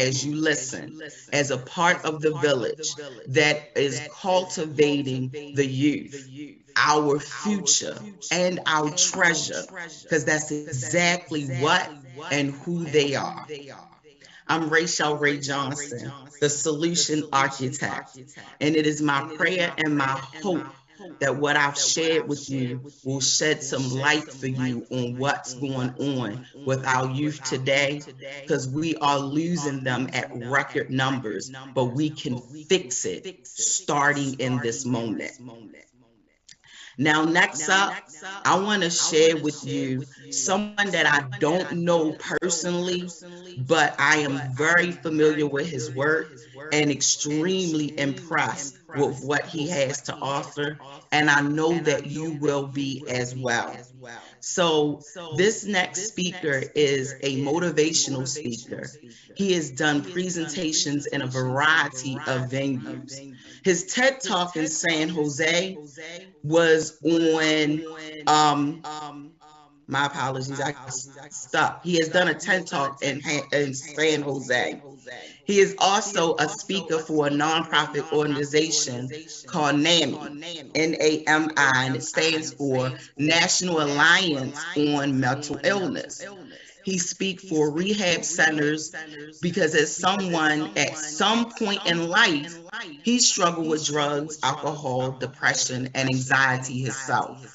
as you listen, as a part of the village that is cultivating the youth, our future and our treasure, because that's exactly what and who they are. I'm Rachel Ray Johnson, the solution architect, and it is my prayer and my hope that what I've shared with you will shed some light for you on what's going on with our youth today, because we are losing them at record numbers, but we can fix it starting in this moment. Now, next up, I want to share with you someone that I don't know personally, but I am very familiar with his work and extremely impressed with what he has to offer. And I know that you will be as well. So, this next speaker is a motivational speaker. He has done presentations in a variety of venues. His TED Talk in San Jose was on my apologies, I got stuck. He has done a TED Talk in San Jose. He is also a speaker for a nonprofit organization called NAMI, NAMI, and it stands for National Alliance on Mental Illness. He speaks for rehab centers because as someone at some point in life, he struggled with drugs, alcohol, depression, and anxiety himself.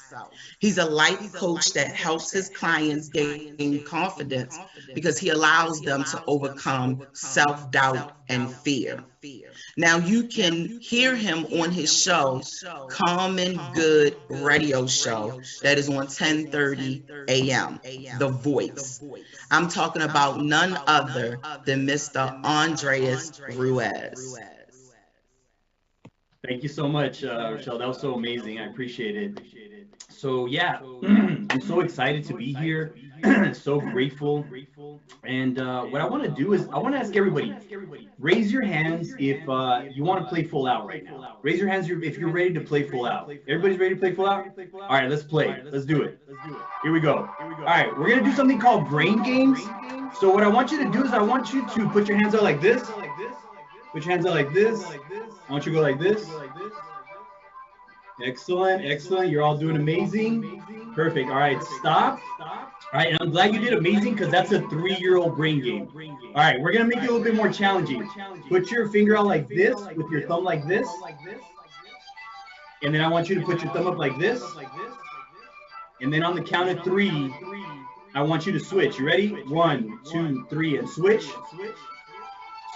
He's a life coach that helps his clients gain confidence because he allows them to overcome self-doubt and fear. Now you can hear him on his show, Common Good Radio Show, that is on 10:30 a.m. The Voice. I'm talking about none other than Mr. Andreas Ruiz. Thank you so much, Rochelle. That was so amazing. I appreciate it. So yeah, I'm so excited to be here. So grateful. And what I want to do is I want to ask everybody, raise your hands if you want to play full out right now. Raise your hands if you're ready to play full out. Everybody's ready to play full out? All right, let's play. Let's do it. Here we go. All right, we're going to do something called brain games. So what I want you to do is I want you to put your hands out like this. Put your hands out like this. I want you to go like this. Excellent, excellent. You're all doing amazing. Perfect. All right, stop. All right, and I'm glad you did amazing because that's a 3-year-old brain game. All right, we're going to make it a little bit more challenging. Put your finger out like this with your thumb like this. And then I want you to put your thumb up like this. And then on the count of 3, I want you to switch. You ready? 1, 2, 3, and switch.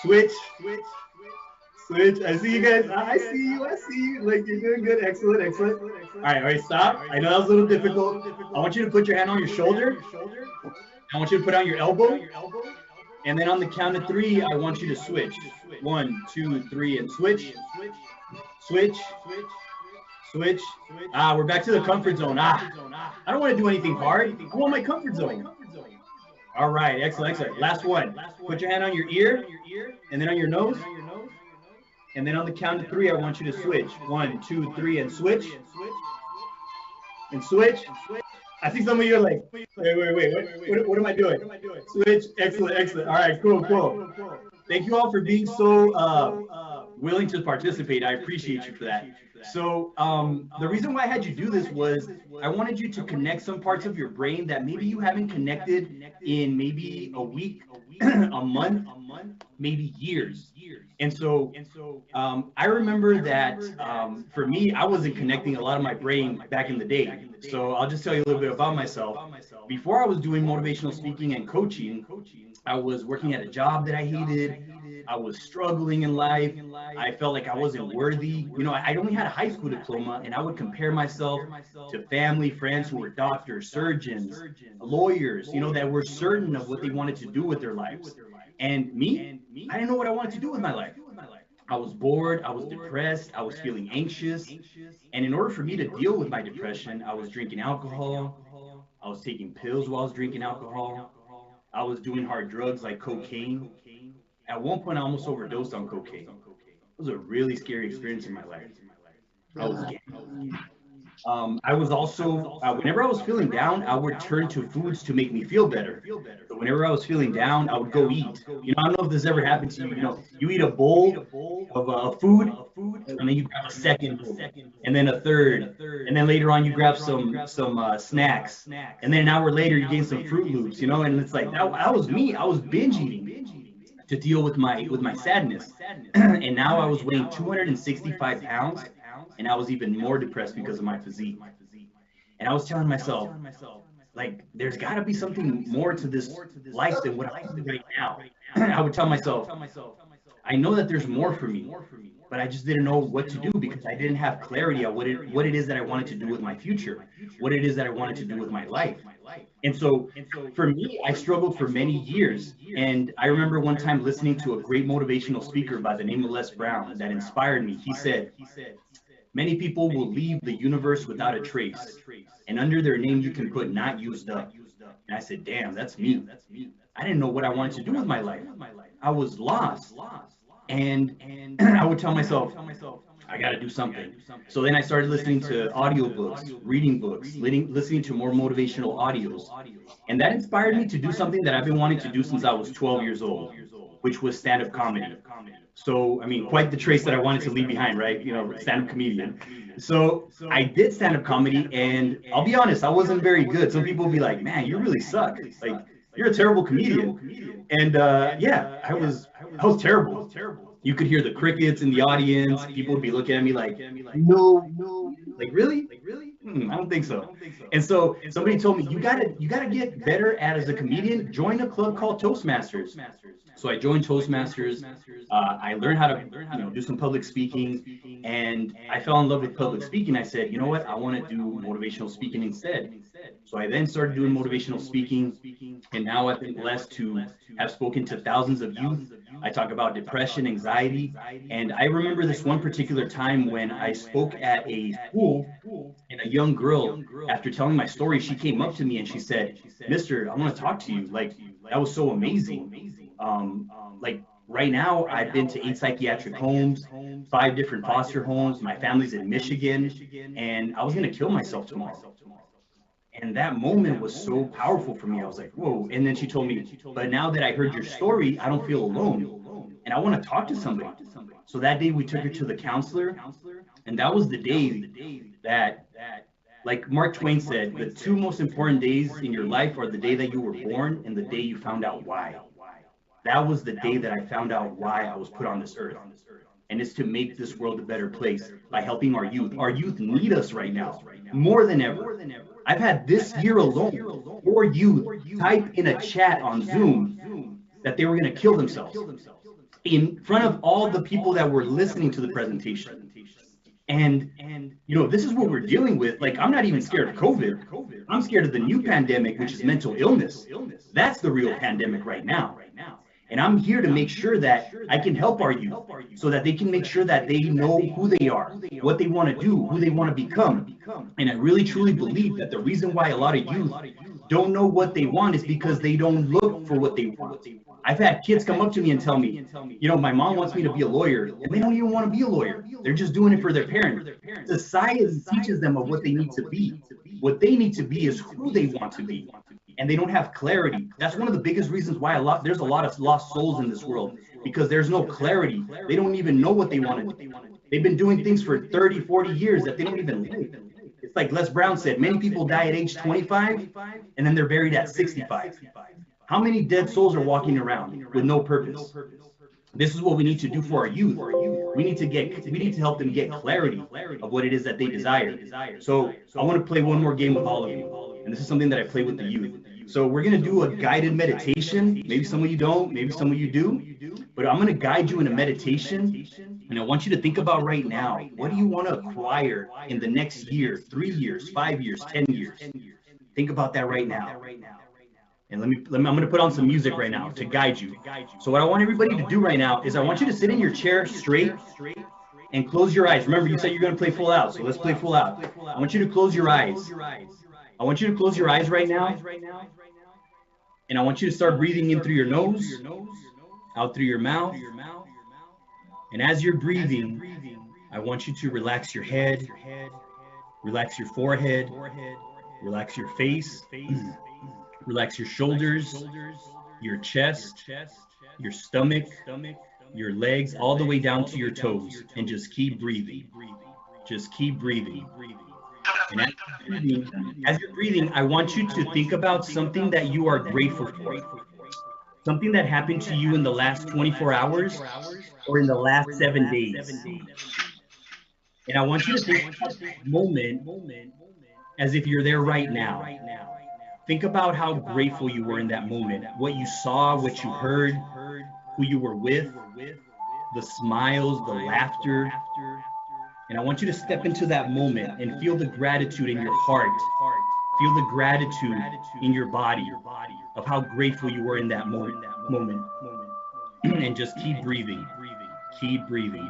Switch. Switch. I see you guys. I see you. I see you. Like you're doing good. Excellent. Excellent. All right. Stop. I know that was a little difficult. I want you to put your hand on your shoulder. I want you to put on your elbow. And then on the count of 3, I want you to switch. 1, 2, 3, and switch. Switch. Switch. We're back to the comfort zone. I don't want to do anything hard. I want my comfort zone. All right. Excellent. Last one. Put your hand on your ear and then on your nose. And then on the count of 3, I want you to switch. 1, 2, 3, and switch. And switch. I see some of you are like, wait. What am I doing? Switch. Excellent. All right, cool. Thank you all for being so willing to participate. I appreciate you for that. So the reason why I had you do this was I wanted you to connect some parts of your brain that maybe you haven't connected in maybe a week, a month, maybe years. And so I remember that for me, I wasn't connecting a lot of my brain back in the day. So I'll just tell you a little bit about myself. Before I was doing motivational speaking and coaching, I was working at a job that I hated. I was struggling in life. I felt like I wasn't worthy. You know, I only had a high school diploma, and I would compare myself to family, friends who were doctors, surgeons, lawyers, you know, that were certain of what they wanted to do with their lives. And me, I didn't know what I wanted to do with my life. I was bored. I was depressed. I was feeling anxious. And in order for me to deal with my depression, I was drinking alcohol. I was taking pills while I was drinking alcohol. I was doing hard drugs like cocaine. At one point, I almost overdosed on cocaine. It was a really scary experience in my life. I was gambling. I was also, whenever I was feeling down, I would turn to foods to make me feel better. So whenever I was feeling down, I would go eat. I don't know if this ever happened to you. You eat a bowl of food, and then you grab a second bowl, and then a third, and then later on you grab some snacks, and then an hour later you gain some Fruit Loops. And it's like that was me. I was binge eating to deal with my sadness. And now I was weighing 265 pounds, and I was even more depressed because of my physique. And I was telling myself, like, there's got to be something more to this life than what I do right now. I would tell myself, I know that there's more for me, but I just didn't know what to do because I didn't have clarity on what it is that I wanted to do with my future, what it is that I wanted to do with my life. And so for me, I struggled for many years. And I remember one time listening to a great motivational speaker by the name of Les Brown that inspired me. He said, many people will leave the universe without a trace, and under their name you can put not used up. And I said, damn, that's me. I didn't know what I wanted to do with my life. I was lost. And I would tell myself, I got to do something. So then I started listening to audiobooks, reading books, listening to more motivational audios. And that inspired me to do something that I've been wanting to do since I was 12 years old, which was stand-up comedy. So, I mean, quite the trace that I wanted to leave behind, right? Stand-up comedian. So I did stand-up comedy, and I'll be honest, I wasn't very good. Some people will be like, man, you really suck. Like, you're a terrible comedian. And yeah, I was terrible. You could hear the crickets in the audience. People would be looking at me like, no, like really? I don't think so. And so somebody told me, you gotta get better as a comedian. Join a club called Toastmasters. So I joined Toastmasters. I learned how to do some public speaking, and I fell in love with public speaking. I said, you know what? I want to do motivational speaking instead. So I then started doing motivational speaking, and now I've been blessed to have spoken to thousands of youth. I talk about depression, anxiety, and I remember this one particular time when I spoke at a school, and a young girl, after telling my story, she came up to me and she said, Mister, I want to talk to you. Like, that was so amazing. Like, right now, I've been to 8 psychiatric homes, 5 different foster homes. My family's in Michigan, and I was going to kill myself tomorrow. And that moment was so powerful for me. I was like, whoa. And then she told me, but now that I heard your story, I don't feel alone. And I want to talk to somebody. So that day we took her to the counselor. And that was the day that, like Mark Twain said, the 2 most important days in your life are the day that you were born and the day you found out why. That was the day that I found out why I was put on this earth. And it's to make this world a better place by helping our youth. Our youth need us right now, more than ever. I've had this year alone 4 youth type in a chat on Zoom that they were going to kill themselves in front of all the people that were listening to the presentation. And this is what we're dealing with. Like, I'm not even scared of COVID. I'm scared of the new pandemic, which is mental illness. That's the real pandemic right now. And I'm here to make sure that I can help our youth so that they can make sure that they know who they are, what they want to do, who they want to become. And I really truly believe that the reason why a lot of youth don't know what they want is because they don't look for what they want. I've had kids come up to me and tell me, my mom wants me to be a lawyer, and they don't even want to be a lawyer. They're just doing it for their parents. Society teaches them of what they need to be. What they need to be is who they want to be. And they don't have clarity. That's one of the biggest reasons why there's a lot of lost souls in this world, because there's no clarity. They don't even know what they want to do. They've been doing things for 30, 40 years that they don't even live. It's like Les Brown said, many people die at age 25 and then they're buried at 65. How many dead souls are walking around with no purpose? This is what we need to do for our youth. We need to help them get clarity of what it is that they desire. So I want to play one more game with all of you. And this is something that I play with the youth. So we're going to do a guided meditation. Maybe some of you don't, maybe some of you do. But I'm going to guide you in a meditation. And I want you to think about right now, what do you want to acquire in the next year, 3 years, 5 years, 10 years? Think about that right now. And I'm going to put on some music right now to guide you. So what I want everybody to do right now is I want you to sit in your chair straight and close your eyes. Remember, you said you're going to play full out, so let's play full out. I want you to close your eyes. I want you to close your eyes right now. And I want you to start breathing in through your nose, out through your mouth. And as you're breathing, I want you to relax your head, Relax your forehead, relax your face, relax your shoulders, your chest, your stomach, your legs, all the way down to your toes, and just keep breathing. Just keep breathing. And as you're breathing, I want you to think about something that you are grateful for, something that happened to you in the last 24 hours or in the last 7 days. And I want you to think about this moment as if you're there right now. Think about how grateful you were in that moment, what you saw, what you heard, who you were with, the smiles, the laughter. And I want you to step into that moment and feel the gratitude in your heart. Feel the gratitude in your body of how grateful you were in that moment. And just keep breathing. Keep breathing.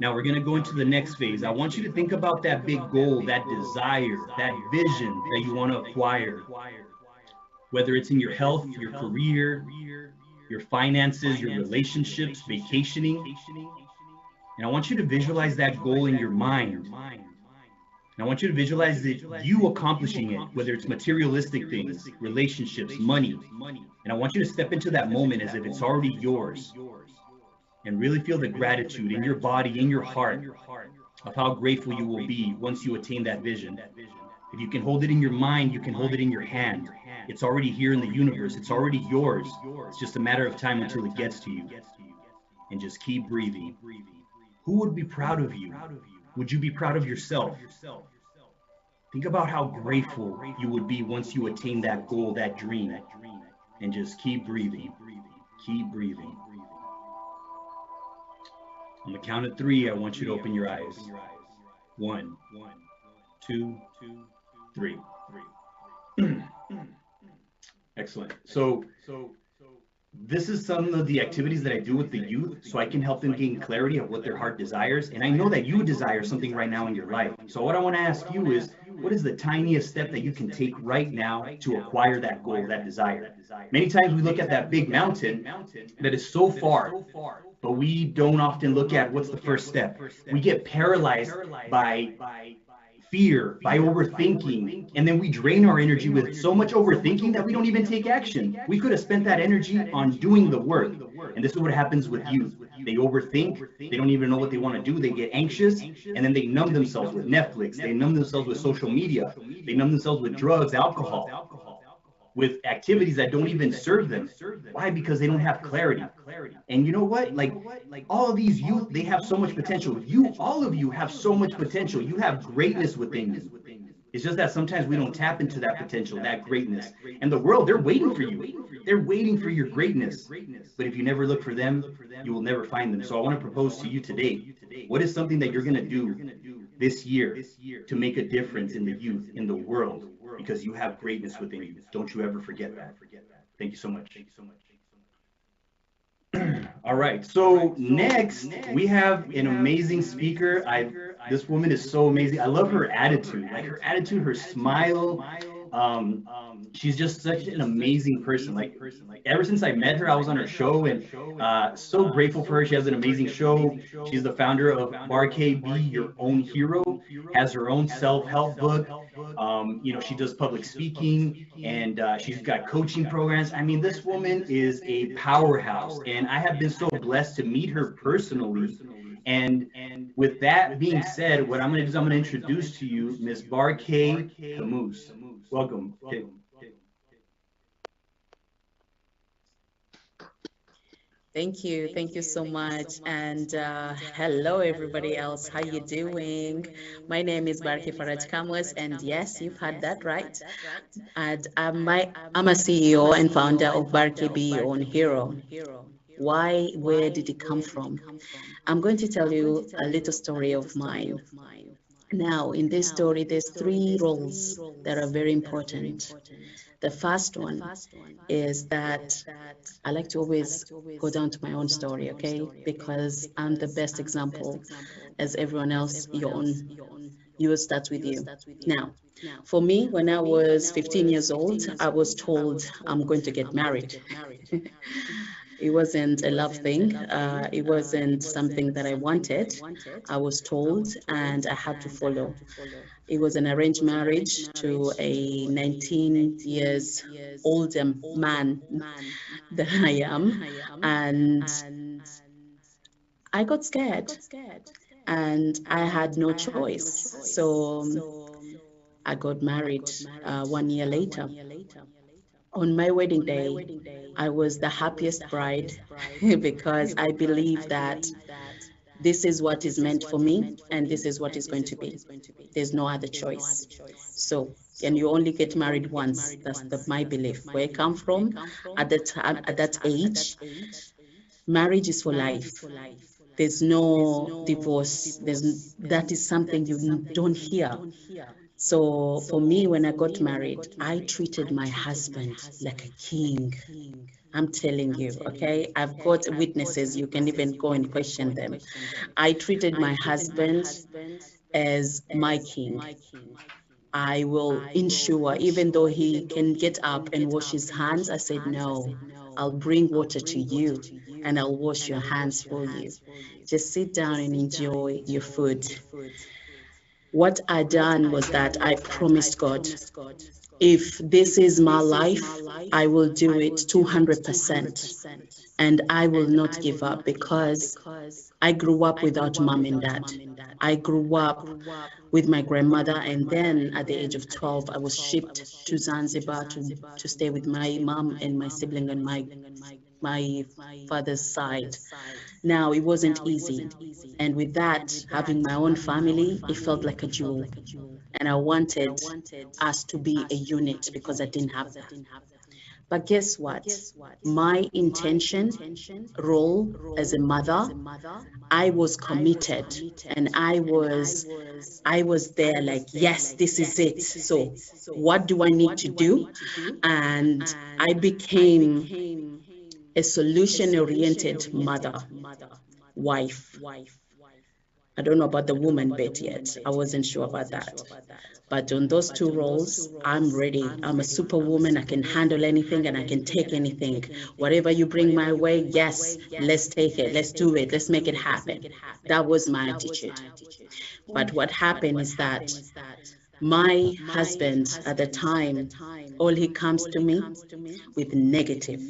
Now we're going to go into the next phase. I want you to think about that big goal, that desire, that vision that you want to acquire, whether it's in your health, your career, your finances, your relationships, vacationing. And I want you to visualize that goal in your mind. And I want you to visualize that you accomplishing it, whether it's materialistic things, relationships, money. And I want you to step into that moment as if it's already yours. And really feel the gratitude in your body, in your heart, of how grateful you will be once you attain that vision. If you can hold it in your mind, you can hold it in your hand. It's already here in the universe. It's already yours. It's just a matter of time until it gets to you. And just keep breathing. Who would be proud of you? Would you be proud of yourself? Think about how grateful you would be once you attain that goal, that dream. And just keep breathing. Keep breathing. On the count of 3, I want you to open your eyes. 1, 2, 3. Excellent. So this is some of the activities that I do with the youth so I can help them gain clarity of what their heart desires. And I know that you desire something right now in your life. So what I want to ask you is, what is the tiniest step that you can take right now to acquire that goal, that desire? Many times we look at that big mountain that is so far, but we don't often look at what's the first step. We get paralyzed by fear, by overthinking, and then we drain our energy with so much overthinking that we don't even take action. We could have spent that energy on doing the work. And this is what happens with youth. They overthink, they don't even know what they want to do, they get anxious, and then they numb themselves with Netflix, they numb themselves with social media, they numb themselves with drugs, alcohol, with activities that don't even serve them. Why? Because they don't have clarity. And you know what? Like all of these youth, they have so much potential. All of you have so much potential. You have greatness within you. It's just that sometimes we don't tap into that potential, that greatness. And the world, they're waiting for you. They're waiting for your greatness. But if you never look for them, you will never find them. So I want to propose to you today, what is something that you're going to do this year to make a difference in the youth, in the world? Because you have greatness within you. Don't you ever forget that. Thank you so much. All right. So next we have an amazing speaker. This woman is so amazing. I love her attitude, like her attitude, her smile. She's just such an amazing person. Like ever since I met her, I was on her show, and so grateful for her. She has an amazing show. She's the founder of Bar KB, Your Own Hero, has her own self-help book. She does public speaking, and she's got coaching programs. I mean, this woman is a powerhouse, and I have been so blessed to meet her personally. And with that being said, what I'm going to do is I'm going to introduce to you Miss Bar K. Amaze. Welcome. Okay. Thank you. Thank you so much. And hello, everybody else. How you doing? My name is Barke Faraj Kamwas, and yes, you've heard that right. And I'm a CEO and founder of Barke Be Your Own Hero. Why? Where did it come from? I'm going to tell you a little story of mine. Now, in this story, there's 3 roles that are very important. The first one is that I like to always go down to my own story, okay? Because I'm the best example, as everyone else, yours starts with you. Now, for me, when I was 15 years old, I was told I'm going to get married. It wasn't a love thing. It wasn't something that I wanted. I was told and I had to follow. It was an arranged marriage to a 19 years older man than I am. And I got scared and I had no choice. So I got married 1 year later. On my wedding day, I was the happiest bride because I believe that this is what is meant for me and this is what is going to be. There's no other choice. So, and you only get married once. That's my belief. Where I come from, at that time, at that age, marriage is for life. There's no divorce. That is something you don't hear. So for me, when I got married, I treated my husband like a king. I'm telling you, okay? I've got witnesses. You can even go and question them. I treated my husband as my king. I will ensure, even though he can get up and wash his hands, I said, no, I'll bring water to you and I'll wash your hands for you. Just sit down and enjoy your food. What I done was that I promised God, if this is my life, I will do it 200%. And I will not give up because I grew up without mom and dad. I grew up with my grandmother, and then at the age of 12, I was shipped to Zanzibar to stay with my mom and my sibling on my father's side. Now, it wasn't easy. And with that, having my own family, it felt like a jewel. And I wanted us to be a unit because I didn't have that. But guess what? My intention, role as a mother, I was committed and I was there like, yes, this is it. So what do I need to do? And I became a solution-oriented mother, wife. I don't know about the woman bit yet. I wasn't sure about that. But on those two roles, I'm ready. I'm a superwoman. I can handle anything and I can take anything. Whatever you bring my way, yes, let's take it. Let's do it. Let's make it happen. That was my attitude. But what happened is that my husband at the time, all he comes to me with negative.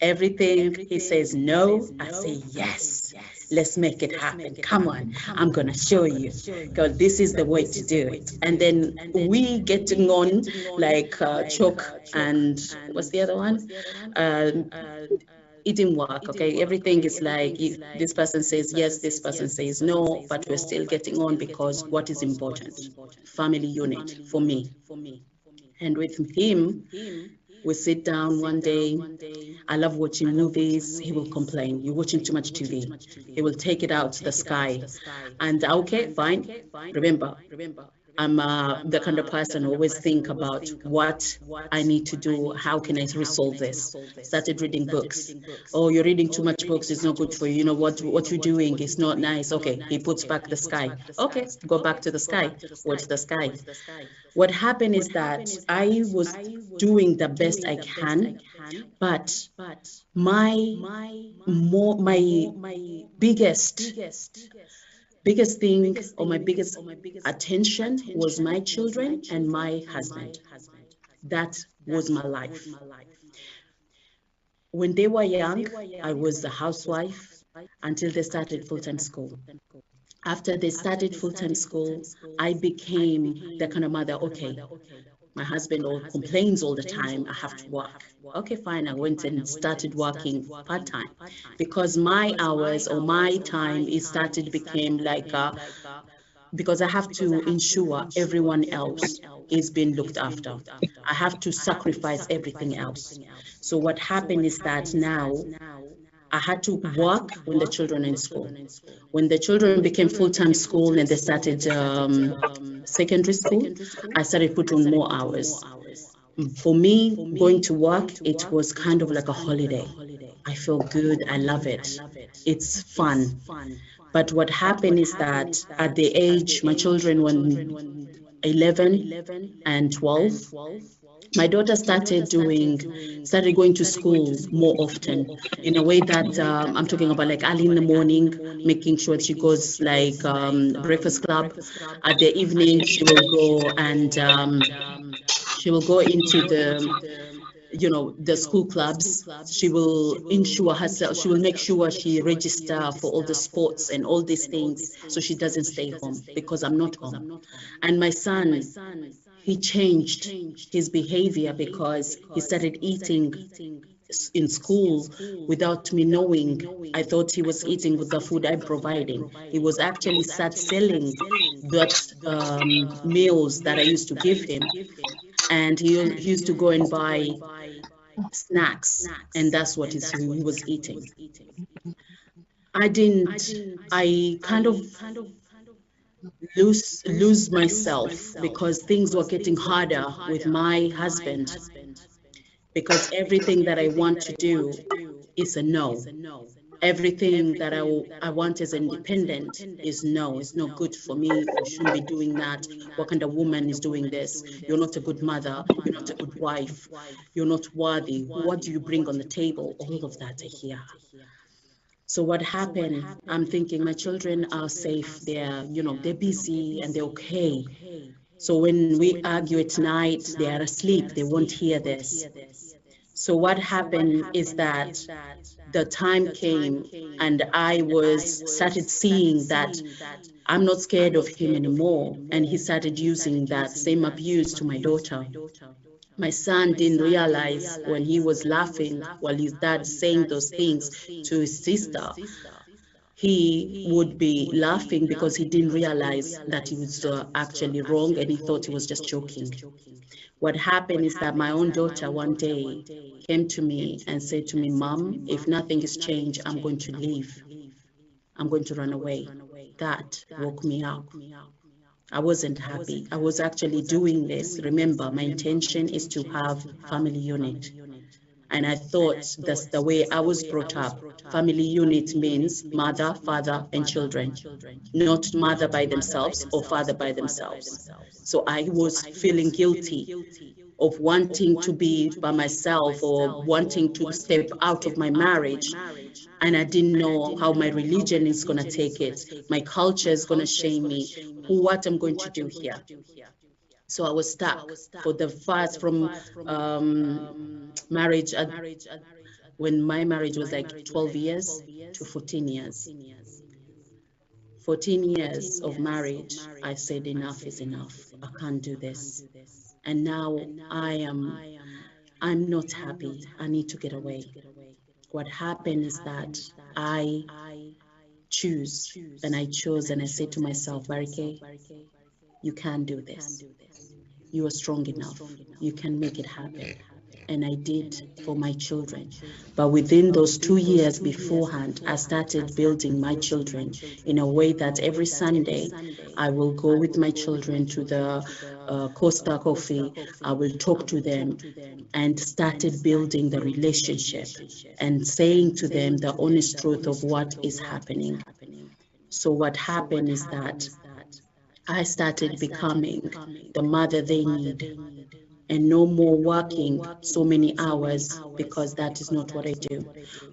Everything he says no, I say yes. Let's make it happen. Come on, I'm gonna show you. God, this is the way to do it. And then we getting on like chalk and what's the other one? Um, it didn't work. Okay, everything is like this person says yes, this person says no, but we're still getting on because what is important? Family unit for me. And with him, we sit down one day. I love watching movies. He will complain, you're watching too much TV. He will take it out to the sky. And okay, fine. Remember, I'm the kind of person who always think about what I need to do. How can I resolve this? Started reading books. Oh, you're reading too much books. It's not good for you. You know what you're doing is not nice. Okay, he puts back the sky. Okay, go back to the sky. Watch the sky. What happened is that I was doing the best I can, but my biggest thing or my biggest attention was my children and my husband. That was my life. When they were young, I was a housewife until they started full-time school. After they started full-time school, I became the kind of mother, okay, my husband all complains all the time, I have to work. Okay, fine, I went and started working part-time because my hours or my time, it started became like, because I have to ensure everyone else is being looked after. I have to sacrifice everything else. So what happened is that now I had to work when the children are in school. When the children became full-time school and they started secondary school, I started putting more hours. For me, going to work, it was kind of like a holiday. I feel good. I love it. It's fun. But what happened is that at the age, my children were 11 and 12, my daughter started going to school more often, in a way that I'm talking about like early in the morning, making sure she goes like breakfast club. At the evening, she will go into the school clubs. She will ensure herself, she will make sure she register for all the sports and all these things, so she doesn't stay home because I'm not home. And my son, he changed his behavior because he started eating in school without me knowing. I thought he was eating with the food I'm providing. He was actually start selling that meals that I used to give him, and he used to go and buy snacks, and that's what he was eating. I didn't. I kind of lose myself because things were getting harder with my husband, because everything that I want to do is a no. Everything that I want as independent is no, it's not good for me. You shouldn't be doing that. What kind of woman is doing this? You're not a good mother. You're not a good wife. You're not worthy. What do you bring on the table? All of that I hear. So what happened? I'm thinking my children are safe. They're busy and they're okay. So when we argue at night, they are asleep. They won't hear this. So what happened is that the time came and I was started seeing that I'm not scared of him anymore. And he started using that same abuse to my daughter. My son didn't realize when he was laughing while his dad saying those things to his sister, he would be laughing because he didn't realize that he was actually wrong, and he thought he was just joking. What happened is that my own daughter one day came to me and said to me, Mom, if nothing is changed, I'm going to leave. I'm going to run away. That woke me up. I wasn't happy. I was actually doing this. Remember, my intention is to have family unit. And I thought that's the way I was brought up. Family unit means mother, father, and children, not mother by themselves or father by themselves. So I was feeling guilty of wanting to be by myself or wanting to step out of my marriage. And I didn't know how my religion is going to take it. My culture is going to shame me. What I'm going to do here. So I was stuck for the first from marriage when my marriage was like 12 years to 14 years. 14 years of marriage, I said enough is enough. I can't do this. And now I'm not happy. I need to get away. What happened is that I choose and I chose and I said to myself, Barike, you can do this. You are strong enough. You can make it happen. And I did for my children. But within those 2 years beforehand, I started building my children in a way that every Sunday I will go with my children to the Costa Coffee. I will talk to them and started building the relationship and saying to them the honest truth of what is happening. So what happened is that I started becoming the mother they need, and no more working so many hours, because that is not what I do.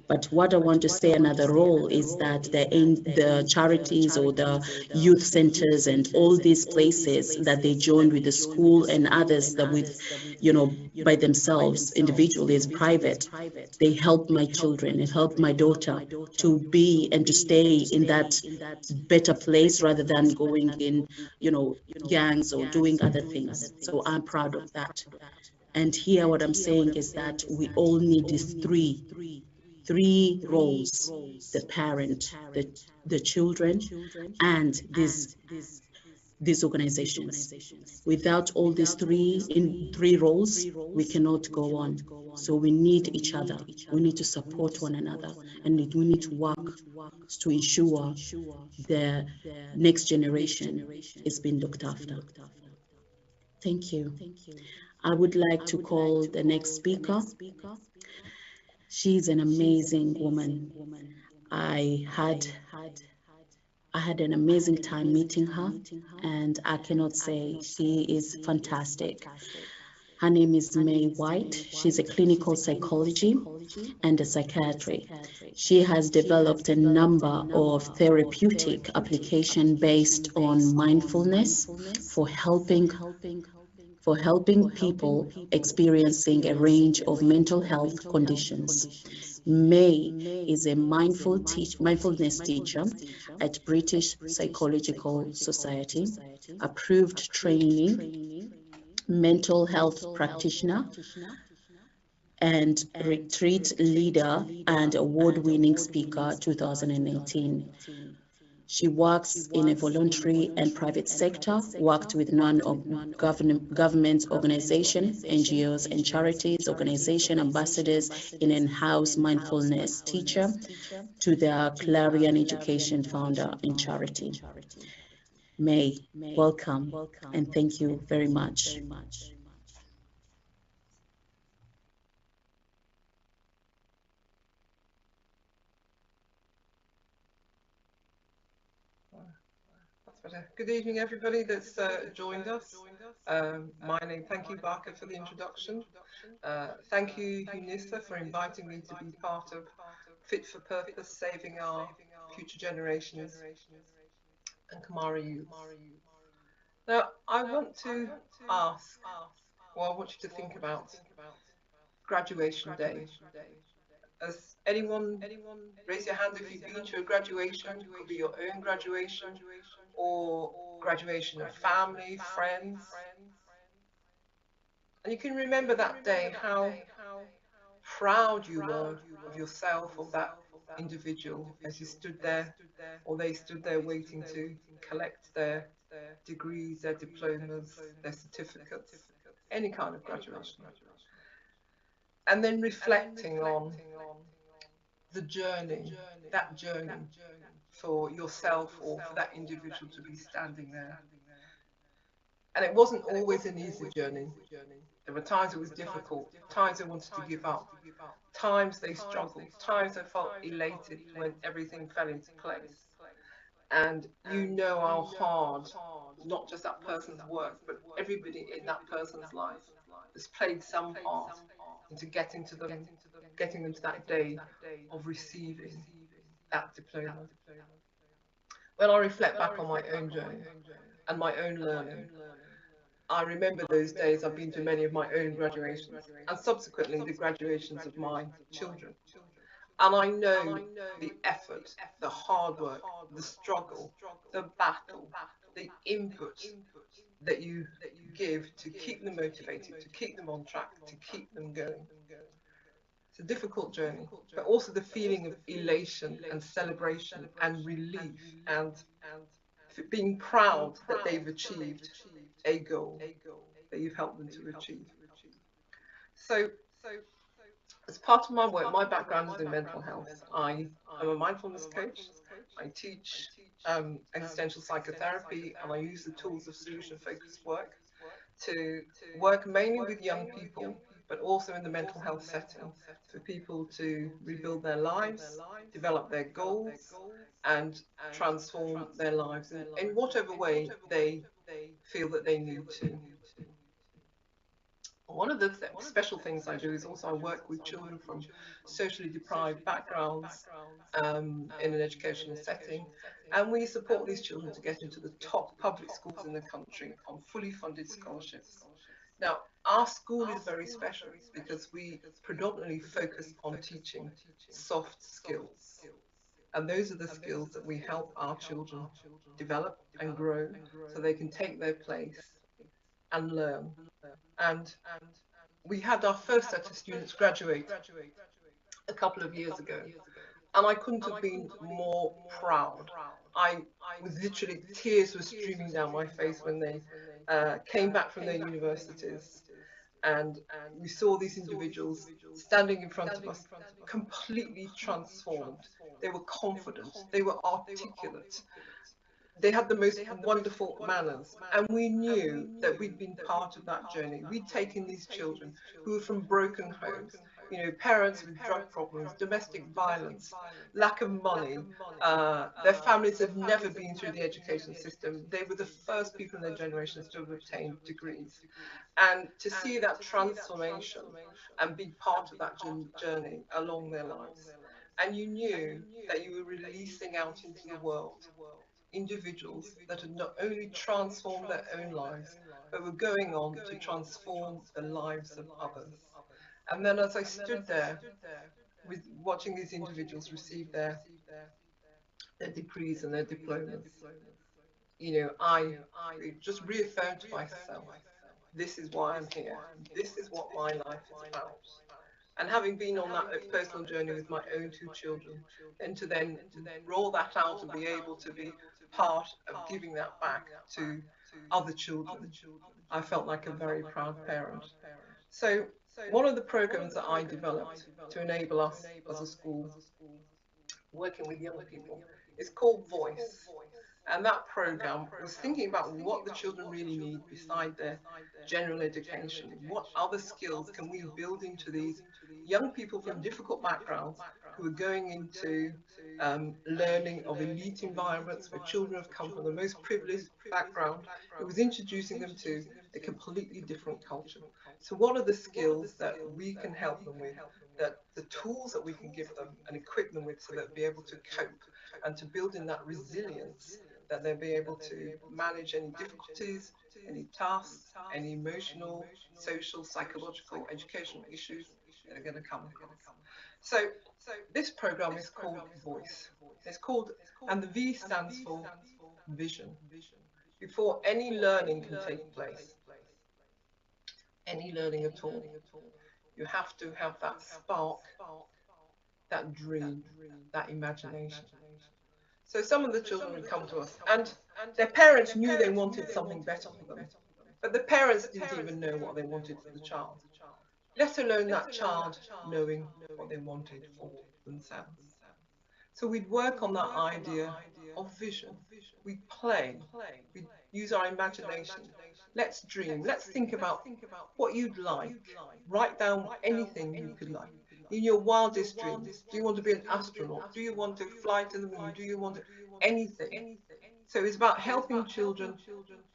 But what I want to say another role is that the charities or the youth centers and all these places that they joined with the school and others that with, by themselves, individually as private, they help my children and help my daughter to be and to stay in that better place rather than going in, gangs or doing other things. So I'm proud of that. And here what I'm saying is that we all need these three roles: the parent, the children, and these organizations. Without all these three roles, we cannot go on. So we need each other. We need to support one another, and we need to work to ensure the next generation is being looked after. Thank you. I would like to call the next speaker. She's an amazing woman. I had I had an amazing time meeting her, and I cannot say she is fantastic. Her name is May White. She's a clinical psychology and a psychiatry. She has developed a number of therapeutic applications based on mindfulness for helping people experiencing a range of mental health conditions. May is a mindfulness teacher at British Psychological Society, approved training, mental health practitioner, and retreat leader and award-winning speaker 2018. She works in a voluntary and private sector, worked with non-government organizations, NGOs, and charities, organization ambassadors in in-house mindfulness teacher to the Clarion Education founder and charity. May, welcome, and thank you very much. Good evening, everybody that's joined us. Thank you, Barker, for the introduction. Thank you, UNISA, for inviting me to be part of Fit for Purpose, Saving Our Future Generations, and Kamara Youth. Now, I want to ask, or I want you to think about graduation day. Has anyone raise your hand if you've been to a graduation? It could be your own graduation or graduation of family, friends. And you can remember that day how proud you were of yourself, of that individual, as you stood there, or they stood there waiting to collect their degrees, their diplomas, their certificates, any kind of graduation. And then reflecting on the journey, that journey for yourself or for that individual to be standing there. And it wasn't always an easy journey. There were times it was difficult, times they wanted to give up, times they struggled, times they felt elated when everything fell into place. And you know how hard, not just that person's work, but everybody in that person's life has played some part into getting them to that day of receiving that diploma. When I reflect back on my own journey and my own learning, I remember those days. I've been to many of my own graduations and subsequently the graduations of my children. And I know the effort, the hard work, the struggle, the battle, the input that you give to keep them motivated, to keep them on track, to keep them going. It's a difficult journey, but also the feeling of elation and celebration and relief and being proud that they've achieved a goal that you've helped them to achieve. So, as part of my work, my background is in mental health. I am a mindfulness coach. I teach existential psychotherapy, and I use the tools of solution focused work to work mainly with young people, but also in the mental health setting for people to rebuild their lives, develop their goals, and transform their lives in whatever way they feel that they need to. One of the special things I do is also I work with children from socially deprived backgrounds in an educational setting, and we support these children to get into the top public schools in the country on fully funded scholarships. Now, our school is very special because we predominantly focus on teaching soft skills. And those are the skills that we help our children develop and grow so they can take their place and learn. And we had our first set of students graduate a couple of years ago, and I couldn't have been more proud. I was literally, tears were streaming down my face when they came back from their universities, and we saw these individuals standing in front of us, completely transformed. They were confident, they were articulate, they had the most wonderful manners, and we knew that we'd been part of that journey. We'd taken these children who were from broken homes, parents with drug problems, domestic violence, lack of money. Their families had never been through the education system. They were the first people in their generations to have obtained degrees. And to see that transformation and be part of that journey along their lives. And you knew that you were releasing out into the world individuals that had not only transformed their own lives, but were going on to transform the lives of others. And then as I stood there with watching these individuals receive their degrees and their diplomas, I just reaffirmed to myself, this is why I'm here. This is what my life is about. And having been on that personal journey with my own two children, and to then roll that out and be able to be part of giving that back to other children, I felt like a very proud parent. So one of the programs that I developed to enable us as a school working with young people is called Voice. And that program was thinking about what the children really need beside their general education. What other skills can we build into these young people from difficult backgrounds who are going into learning of elite environments where children have come from the most privileged background? It was introducing them to a completely different culture. So what are the skills that we can help them with, that the tools that we can give them and equip them with so that they'll be able to cope and to build in that resilience, that they'll be able to manage any difficulties, any tasks, any emotional, social, psychological, educational issues that are going to come across. So this program is called Voice. It's called, and the V stands for vision. Before any learning can take place, any learning at all, you have to have that spark, that dream, that imagination. So some of the children would come to us and their parents knew they wanted something better for them, but the parents didn't even know what they wanted for the child, let alone that child knowing what they wanted for themselves. So we'd work on that idea of vision. We'd play, we'd use our imagination. Let's dream, let's think about what you'd like. Write down anything you could like. In your wildest dreams, do you want to be an astronaut? Do you want to fly to the moon? Do you want to, anything? So it's about helping children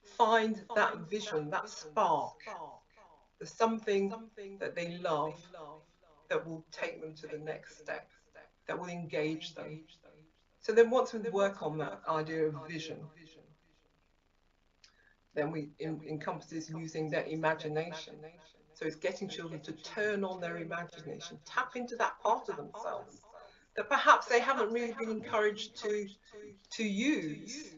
find that vision, that spark, the something that they love that will take them to the next step, that will engage them. So then once we work on that idea of vision, then we encompasses using their imagination. So it's getting children to turn on their imagination, tap into that part of themselves that perhaps they haven't really been encouraged to use.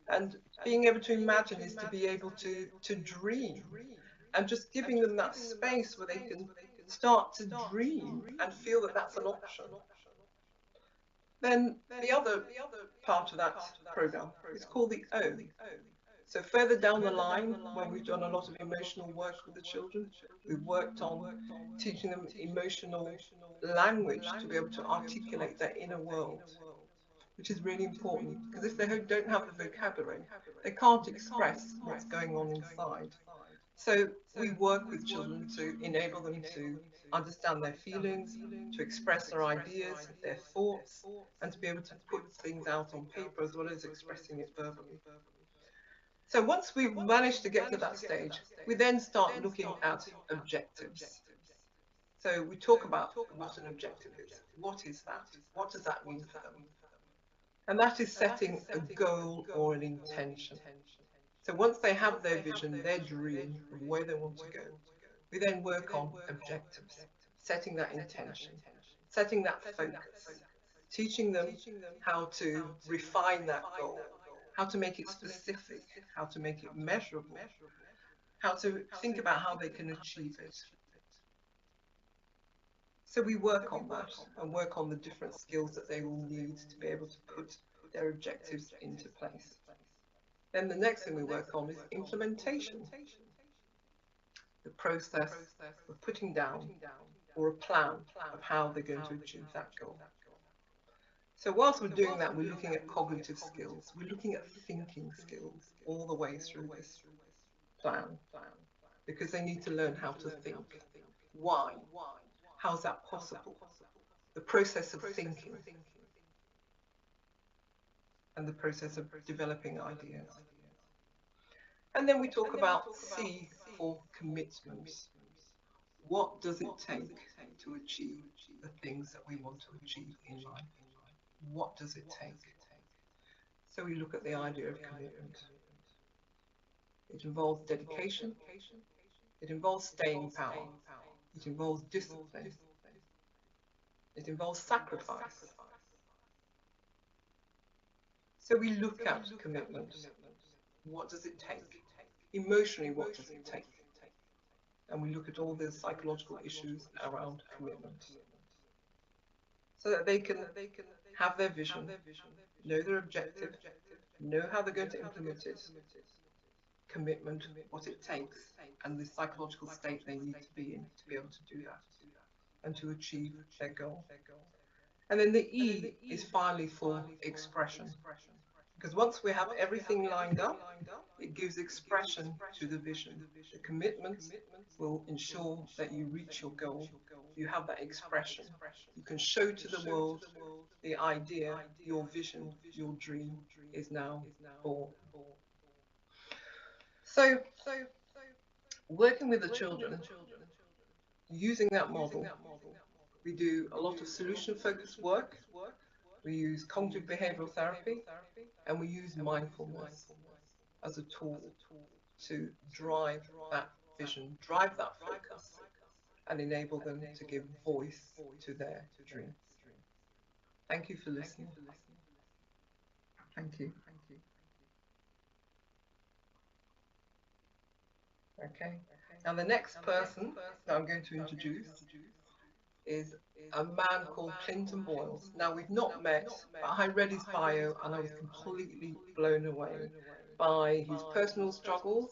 And being able to imagine is to be able to dream, and just giving them that space where they can start to dream and feel that that's an option. Then the other part of that program is called the O. So further down the line, when we've done a lot of emotional work with the children, we've worked on teaching them emotional language to be able to articulate their inner world, which is really important, because if they don't have the vocabulary, they can't express what's going on inside. So we work with children to enable them to understand their feelings, to express their ideas, their thoughts, and to be able to put things out on paper as well as expressing it verbally. So once we've managed to get to that stage, we then start looking at objectives. So we talk about what an objective is. What is that? What does that mean for them? And that is setting a goal or an intention. So once they have their vision, their dream of where they want to go, we then work on objectives, setting that intention, setting that focus, teaching them how to refine that goal, how to make it specific, how to make it measurable, how to think about how they can achieve it. So we work on that and work on the different skills that they will need to be able to put their objectives into place. Then the next thing we work on is implementation, the process of putting down or a plan of how they're going to achieve that goal. So whilst we're doing that, we're looking at cognitive skills, we're looking at thinking skills all the way through this plan, because they need to learn how to think. Why? How's that possible? The process of thinking and the process of developing ideas. And then we talk about C for commitments. What does it take to achieve the things that we want to achieve in life? What does it take? So we look at the idea of commitment. It involves dedication. It involves staying power. It involves discipline. It involves sacrifice. So we look at commitment. What does it take? Emotionally, what does it take? And we look at all the psychological issues around commitment so that they can have their vision, know their objective, know how they're going to implement it, commitment, what it takes, and the psychological state they need to be in to be able to do that and to achieve their goal. And then the E is finally for expression. Because once we have everything lined up, it gives expression to the vision. The commitment will ensure that you reach your goal. You have that expression. You can show to the world the idea, your vision, your dream is now born. So, working with the children, using that model, we do a lot of solution-focused work. We use cognitive behavioral therapy, and we use mindfulness as a tool to drive that vision, drive that focus, and enable them to give voice to their dreams. Thank you for listening. Thank you. Okay. Now the next person that I'm going to introduce is a man called Clinton Boyles. Now we've not met, but I read his bio and I was completely blown away by his personal struggles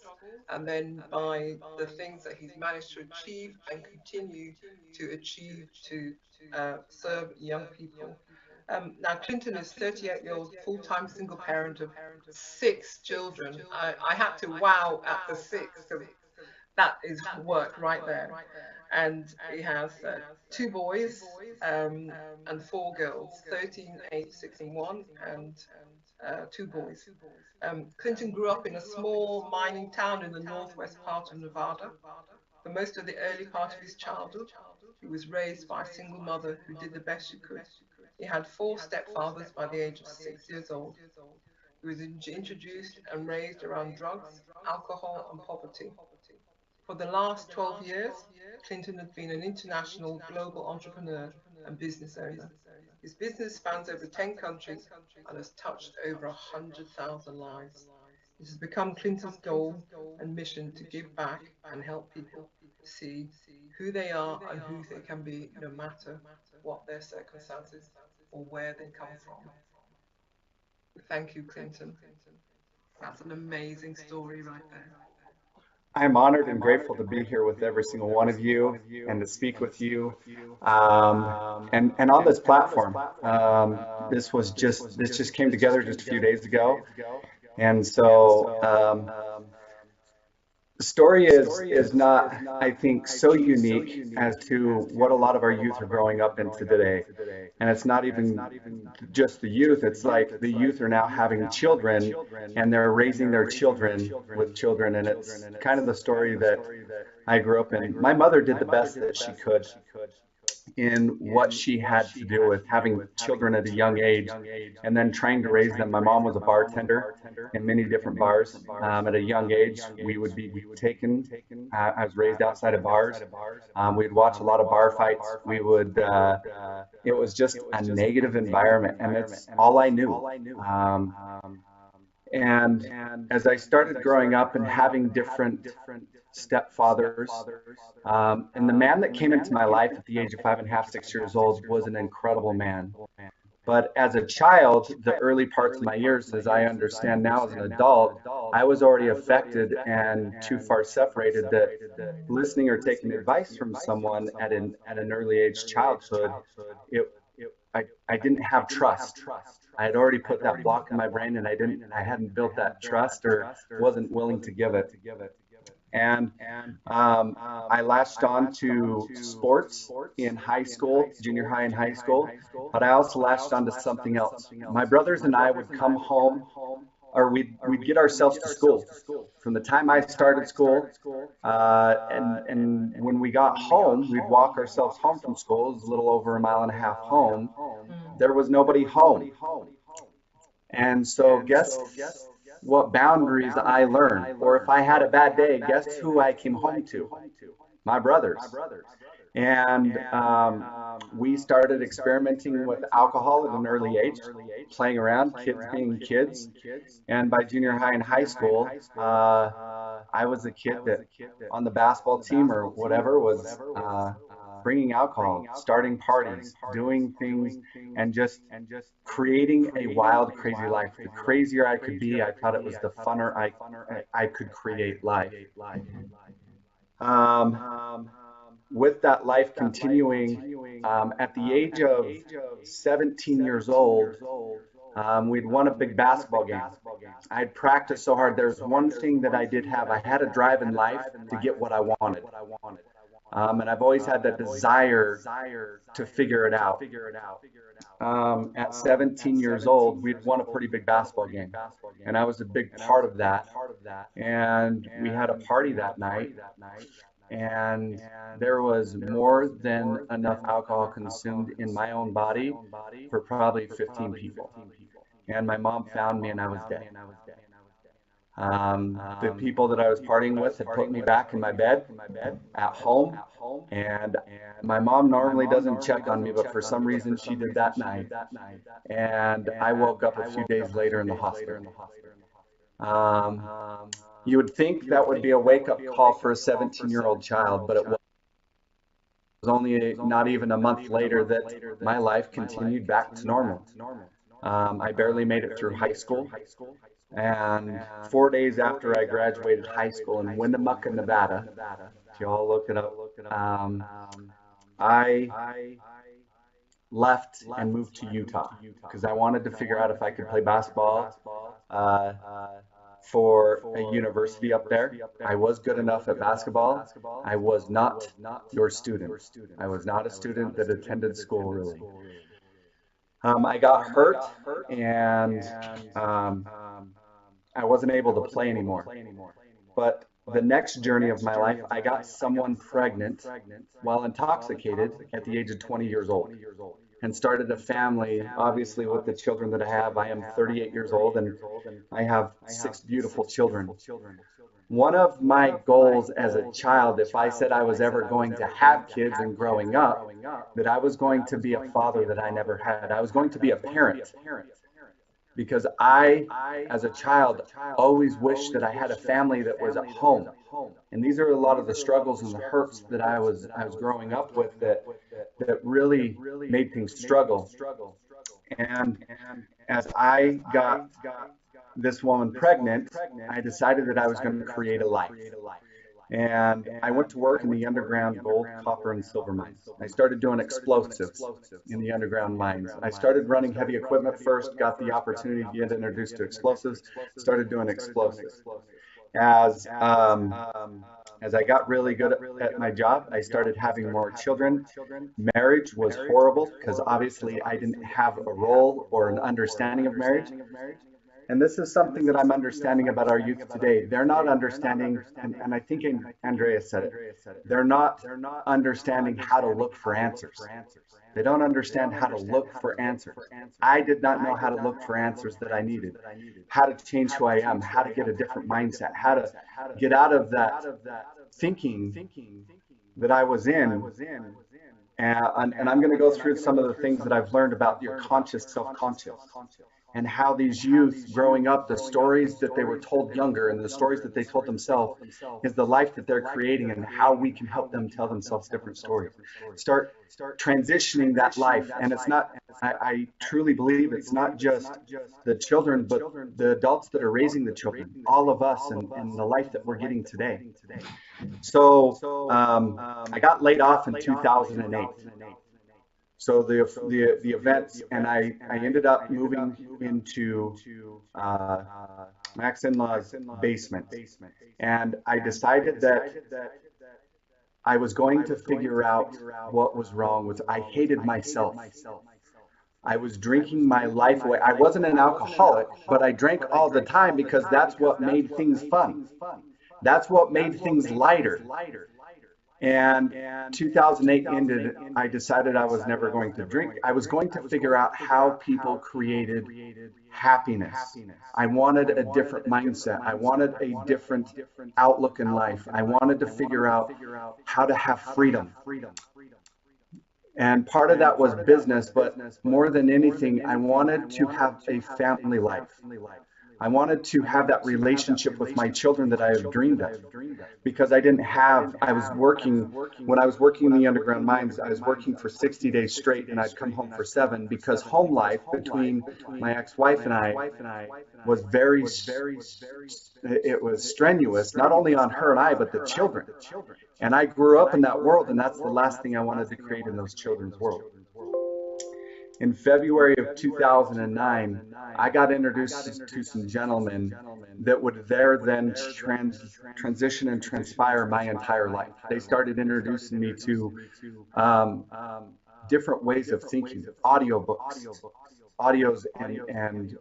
and then by the things that he's managed to achieve and continue to achieve to serve young people. Now Clinton is 38-year-old full-time single parent of 6 children. I had to wow at the 6 because that is work right there. And he has 2 boys and 4 girls, 13, 8, 6, and 1, and 2 boys. Clinton grew up in a small mining town in the northwest part of Nevada. For most of the early part of his childhood, he was raised by a single mother who did the best she could. He had 4 stepfathers by the age of 6 years old. He was introduced and raised around drugs, alcohol, and poverty. For the last 12 years, Clinton has been an international global entrepreneur and business owner. His business spans over 10 countries and has touched over 100,000 lives. It has become Clinton's goal and mission to give back and help people see who they are and who they can be, no matter what their circumstances or where they come from. Thank you, Clinton. That's an amazing story right there. I'm honored and grateful to be here with every single one of you and to speak with you. And on this platform, this just came together just a few days ago. And so the story is not, I think, so unique as to what a lot of our youth are growing up into today. And it's not even just the youth, it's like the youth are now having children and they're raising their children with children. And it's kind of the story that I grew up in. My mother did the best that she could in what she had to do with having children at a young age and then trying to raise them. My mom was a bartender in many different bars. At a young age, we would be taken. I was raised outside of bars. We'd watch a lot of bar fights. It was just a negative environment, and it's all I knew. And as I started growing up and having different stepfathers, and the man that came into my life at the age of 5.5, 6 years old was an incredible man. But as a child, the early parts of my years, as I understand now as an adult, I was already affected and too far separated that listening or taking advice from someone at an early age childhood, I didn't have trust. I had already put that block in my brain and I hadn't built that trust or wasn't willing to give it. And I latched on to sports in high school, junior high and high school, but I also latched on to something else. My brothers and I would come home, or we'd get ourselves to school. From the time I started school, and when we got home, we'd walk ourselves home from school. It was a little over a mile and a half home. There was nobody home. And so guess what boundaries I learned? Or if I had a bad day, guess who I came home to? My brothers. And we started experimenting with alcohol at an early age, playing around, kids being kids. And by junior high and high school, I was a kid that on the basketball team or whatever was bringing alcohol, starting parties, doing things, and just creating a wild, crazy life. The crazier I could be, I thought it was the funner I could create life. With that life continuing, at the age of 17 years old, we'd won a big basketball game. I'd practiced so hard. There's one thing that I did have. I had a drive in life to get what I wanted. And I've always had that desire to figure it out. At 17 years old, we'd won a pretty big basketball game, and I was a big part of that. And we had a party that night, and there was more than enough alcohol consumed in my own body for probably 15 people. And my mom found me, and I was dead. The people that I was partying with had put me back in my bed at home, and my mom normally doesn't check on me, but for some reason she did that night, and I woke up a few days later in the hospital. You would think that would be a wake-up call for a 17-year-old child, but it was only not even a month later that my life continued back to normal. I barely made it through high school. And 4 days after I graduated high school in Winnemucca, Nevada, if you all look it up, I left and moved to Utah because I wanted to figure out if I could play basketball for a university up there. I was good enough at basketball. I was not your student. I was not a student that attended school really. I got hurt and I wasn't able to play anymore. But the next journey of my life, I got someone pregnant while intoxicated at the age of 20 years old and started a family, obviously with the children that I have. I am 38 years old and I have 6 beautiful children. One of my goals as a child, if I said I was ever going to have kids and growing up, that I was going to be a father that I never had. I was going to be a parent. Because I, as a child, always wished that I had a family that was at home. And these are a lot of the struggles and the hurts that I was growing up with that really made things struggle. And as I got this woman pregnant, I decided that I was going to create a life. And I went to work in the underground gold, copper, and silver mines. I started doing explosives in the underground mines. I started running heavy equipment first, got the opportunity to get introduced to explosives, started doing explosives. As I got really good at my job, I started having more children. Marriage was horrible because obviously I didn't have a role or an understanding of marriage. And this is something that I'm understanding about our youth today. They're not understanding, and I think Andrea said it, they're not understanding how to look for answers. They don't understand how to look for answers. I did not know how to look for answers that I needed, how to change who I am, how to get a different mindset, how to get out of that thinking that I was in. And I'm going to go through some of the things that I've learned about your conscious, self-conscious, and how these youth growing up, the stories that they were told younger and the stories that they told themselves is the life that they're creating, and how we can help them tell themselves different stories. Start transitioning that life. And it's not, I truly believe it's not just the children, but the adults that are raising the children, all of us, and the life that we're getting today. So I got laid off in 2008. So the events, and I ended up moving into my ex-in-law's basement. And I decided that I was going to figure out what was wrong with, I hated myself. I was drinking my life away. I wasn't an alcoholic, but I drank all the time because that's what made things fun. That's what made things lighter. And 2008 ended. I decided I was never going to drink. I was going to figure out how people created happiness. I wanted a different mindset. I wanted a different outlook in life. I wanted to figure out how to have freedom. And part of that was business, but more than anything, I wanted to have a family life. I wanted to have that relationship with my children that I have dreamed of, because I didn't have, I was working, when I was working in the underground mines, I was working for 60 days straight and I'd come home for 7, because home life between my ex-wife and I was very, it was strenuous, not only on her and I, but the children. And I grew up in that world, and that's the last thing I wanted to create in those children's world. In February of 2009, I got introduced to some gentlemen that would there then transition and transpire my entire life. They started introducing me to different ways of thinking, audios and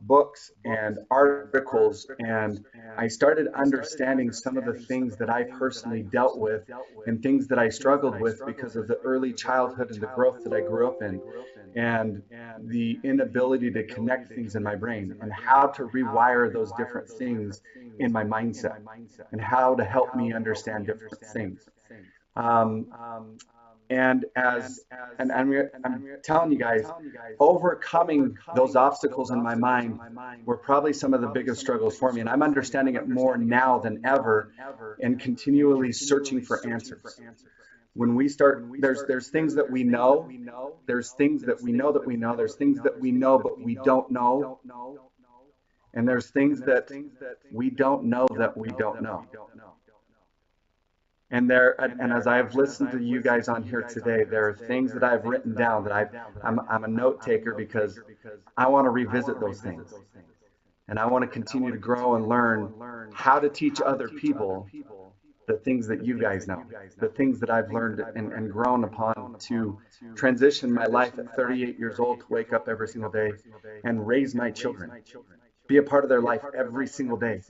books and articles, and I started understanding some of the things that I personally dealt with and things that I struggled with because of the early childhood and the growth that I grew up in, and the inability to connect things in my brain, and how to rewire those different things in my mindset, and how to help me understand different things. And I'm telling you guys, overcoming those obstacles in my mind were probably some of the biggest struggles for me. And I'm understanding it more now than ever, and continually searching for answers. When we start, there's things that we know, there's things that we know that we know, there's things that we know but we don't know, and there's things that we don't know that we don't know. And as I've listened to you guys on here today, there are things that I've written down that I'm a note taker, because I want to revisit those things. And I want to continue to grow and learn how to teach other people the things that you guys know, the things that I've learned and grown upon, to transition my life at 38 years old, to wake up every single day and raise my children, be a part of their life every single day,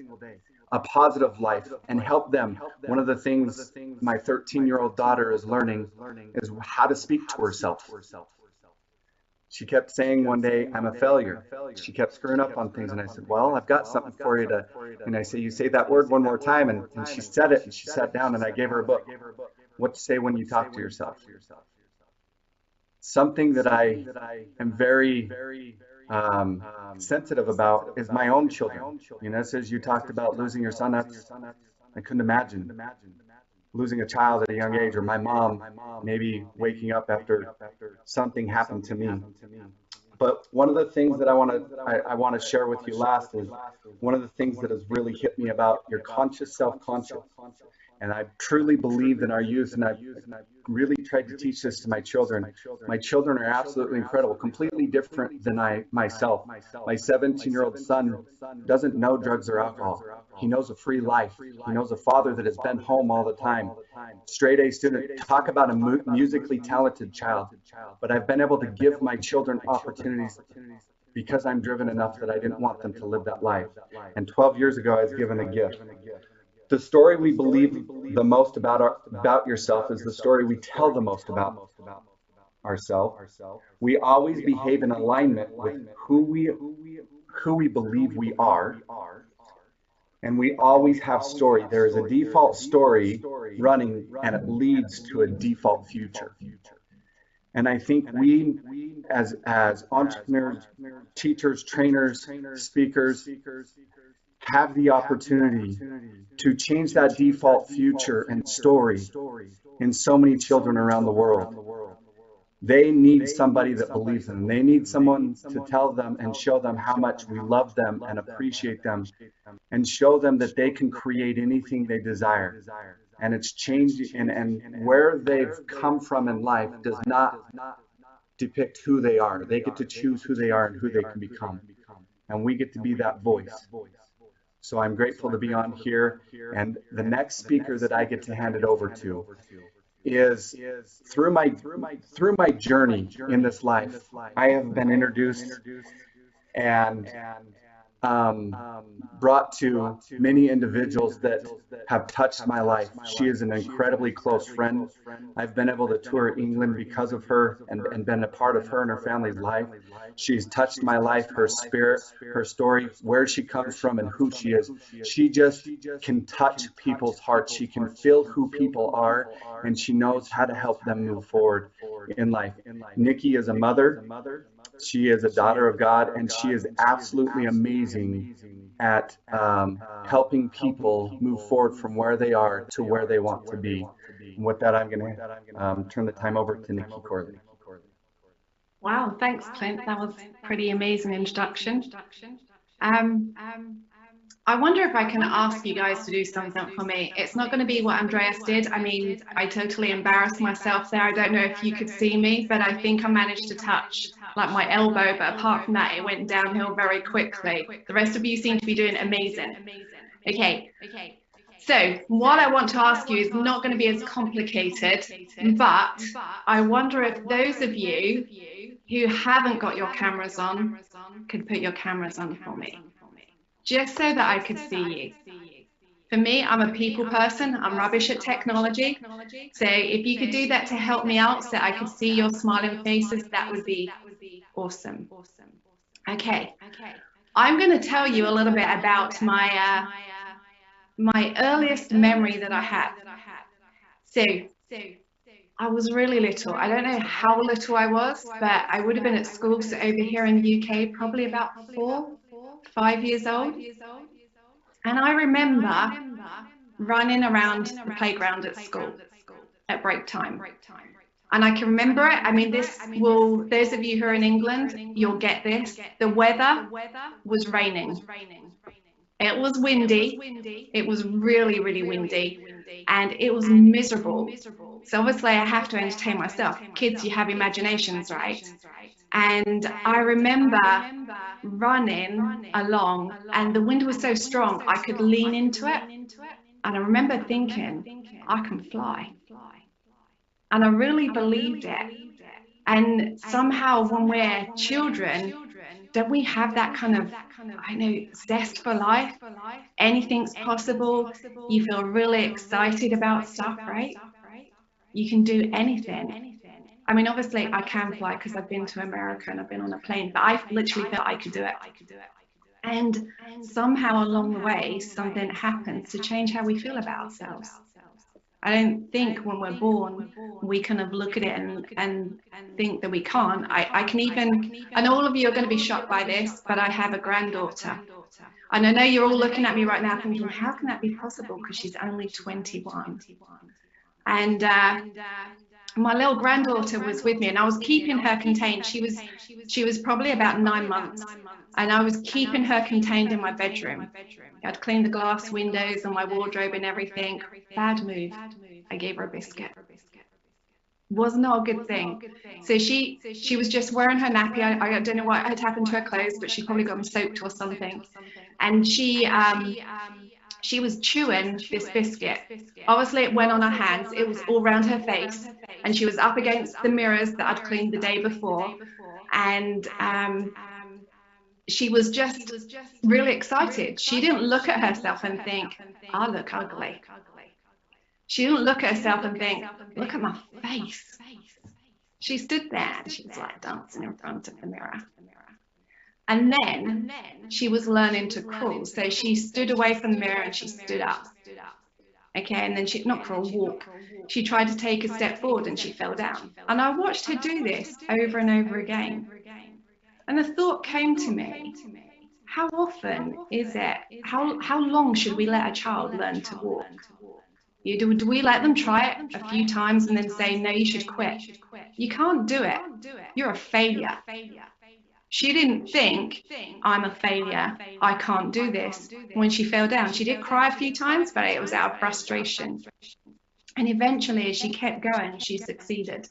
a positive life, and help them. One of the things my 13-year-old daughter is learning is how to speak to herself. She kept saying one day, "I'm a failure." She kept screwing up on things, and I said, "Well, I've got something for you to," and I say, "You say that word one more time," and she said it, and she sat down, and I gave her a book, What to Say When You Talk to Yourself. Something that I am very sensitive about is my own children. You know, as you talked about losing your son, I couldn't imagine losing a child at a young age, or my mom maybe waking up after something happened to me. But one of the things that I want to share with you last is one of the things that has really hit me about your conscious self-conscious. And I truly believe in our youth, and I've really tried to teach this to my children. My children are absolutely incredible, completely different than myself. My 17-year-old son doesn't know drugs or alcohol. He knows a free life. He knows a father that has been home all the time. Straight A student. Talk about a musically talented child. But I've been able to give my children opportunities because I'm driven enough that I didn't want them to live that life. And 12 years ago, I was given a gift. The story we believe the most about yourself is the story we tell the most about ourselves. We always behave in alignment with who we believe we are, and we always have story. There is a default story running, and it leads to a default future. And I think we, as entrepreneurs, teachers, trainers, speakers, have the opportunity to change that default future and story in so many children around the world. They need somebody that believes in them. They need someone to tell them and show them how much we love them and appreciate them, and show them that they can create anything they desire. And it's changing, and where they've come from in life does not depict who they are. They get to choose who they are and who they can become. and we get to be that voice. So I'm grateful to be on here. And the next speaker that I get to hand it over to is through my journey in this life, I have been introduced and um, brought to many individuals that have touched my life. She is an incredibly close friend. I've been able to tour England because of her and been a part of her and her family's life. She's touched my life, her spirit, her story, where she comes from and who she is. She just can touch people's hearts. She can feel who people are, and she knows how to help them move forward in life. Nikki is a mother. She is a daughter of God, and she is absolutely amazing at helping people move forward from where they are to where they want to be. And with that, I'm going to turn the time over to Nikki Corley. Wow, thanks, Clint. That was a pretty amazing introduction. Um, I wonder if I can ask you guys to do something for me. It's not going to be what Andreas did. I mean, I totally embarrassed myself there. I don't know if you could see me, but I think I managed to touch like my elbow. But apart from that, it went downhill very quickly. The rest of you seem to be doing amazing. Okay. So what I want to ask you is not going to be as complicated, but I wonder if those of you who haven't got your cameras on could put your cameras on for me, just so that I could see you. For me, I'm a people person. I'm rubbish at technology. So if you could do that to help me out so I could see your smiling faces, that would be awesome. Okay. I'm going to tell you a little bit about my earliest memory that I have. So I was really little. I don't know how little I was, but I would have been at school over here in the UK, probably about 4, 5 years old. And I remember running around the playground at school at break time. And I can remember it. I mean, those of you who are in England, you'll get this. The weather was raining. It was windy. It was really, really windy. And it was miserable. So obviously I have to entertain myself. Kids, you have imaginations, right? And I remember running along, and the wind was so strong I could lean into it. And I remember thinking, I can fly. And I really believed it. And somehow when we're children, don't we have that kind of, I know, zest for life? Anything's possible. You feel really excited about stuff, right? You can do anything. I mean, obviously I can fly because I've been to America and I've been on a plane, but I literally felt I could do it. And somehow along the way, something happens to change how we feel about ourselves. I don't think when we're born, we kind of look at it and think that we can't. I can even, and all of you are going to be shocked by this, but I have a granddaughter. And I know you're all looking at me right now thinking, how can that be possible? Because she's only 21. And my little granddaughter was with me, and I was keeping her contained. She was probably about 9 months, and I was keeping her contained in my bedroom. I'd cleaned the glass windows and my wardrobe and everything. Bad move. I gave her a biscuit. Was not a good thing. So she was just wearing her nappy. I don't know what had happened to her clothes, but she probably got them soaked or something. And she was chewing this biscuit. Obviously it went on her hands. It was all around her face, and she was up against the mirrors that I'd cleaned the day before. And she was just really excited. She didn't look at herself and think, I look ugly. She didn't look at herself and think, look at my face. She stood there and she was like dancing in front of the mirror. And then she was learning to crawl. So she stood away from the mirror and she stood up. Okay, and then she, not crawl, walk. She tried to take a step forward and she fell down. And I watched her do this over and over again. And the thought came to me, how often is it, how long should we let a child learn to walk? Do we let them try it a few times and then say, no, you should quit? You can't do it. You're a failure. She didn't think, I'm a failure, I can't do this. When she fell down, she did cry a few times, but it was out of frustration. And eventually, as she kept going, she succeeded.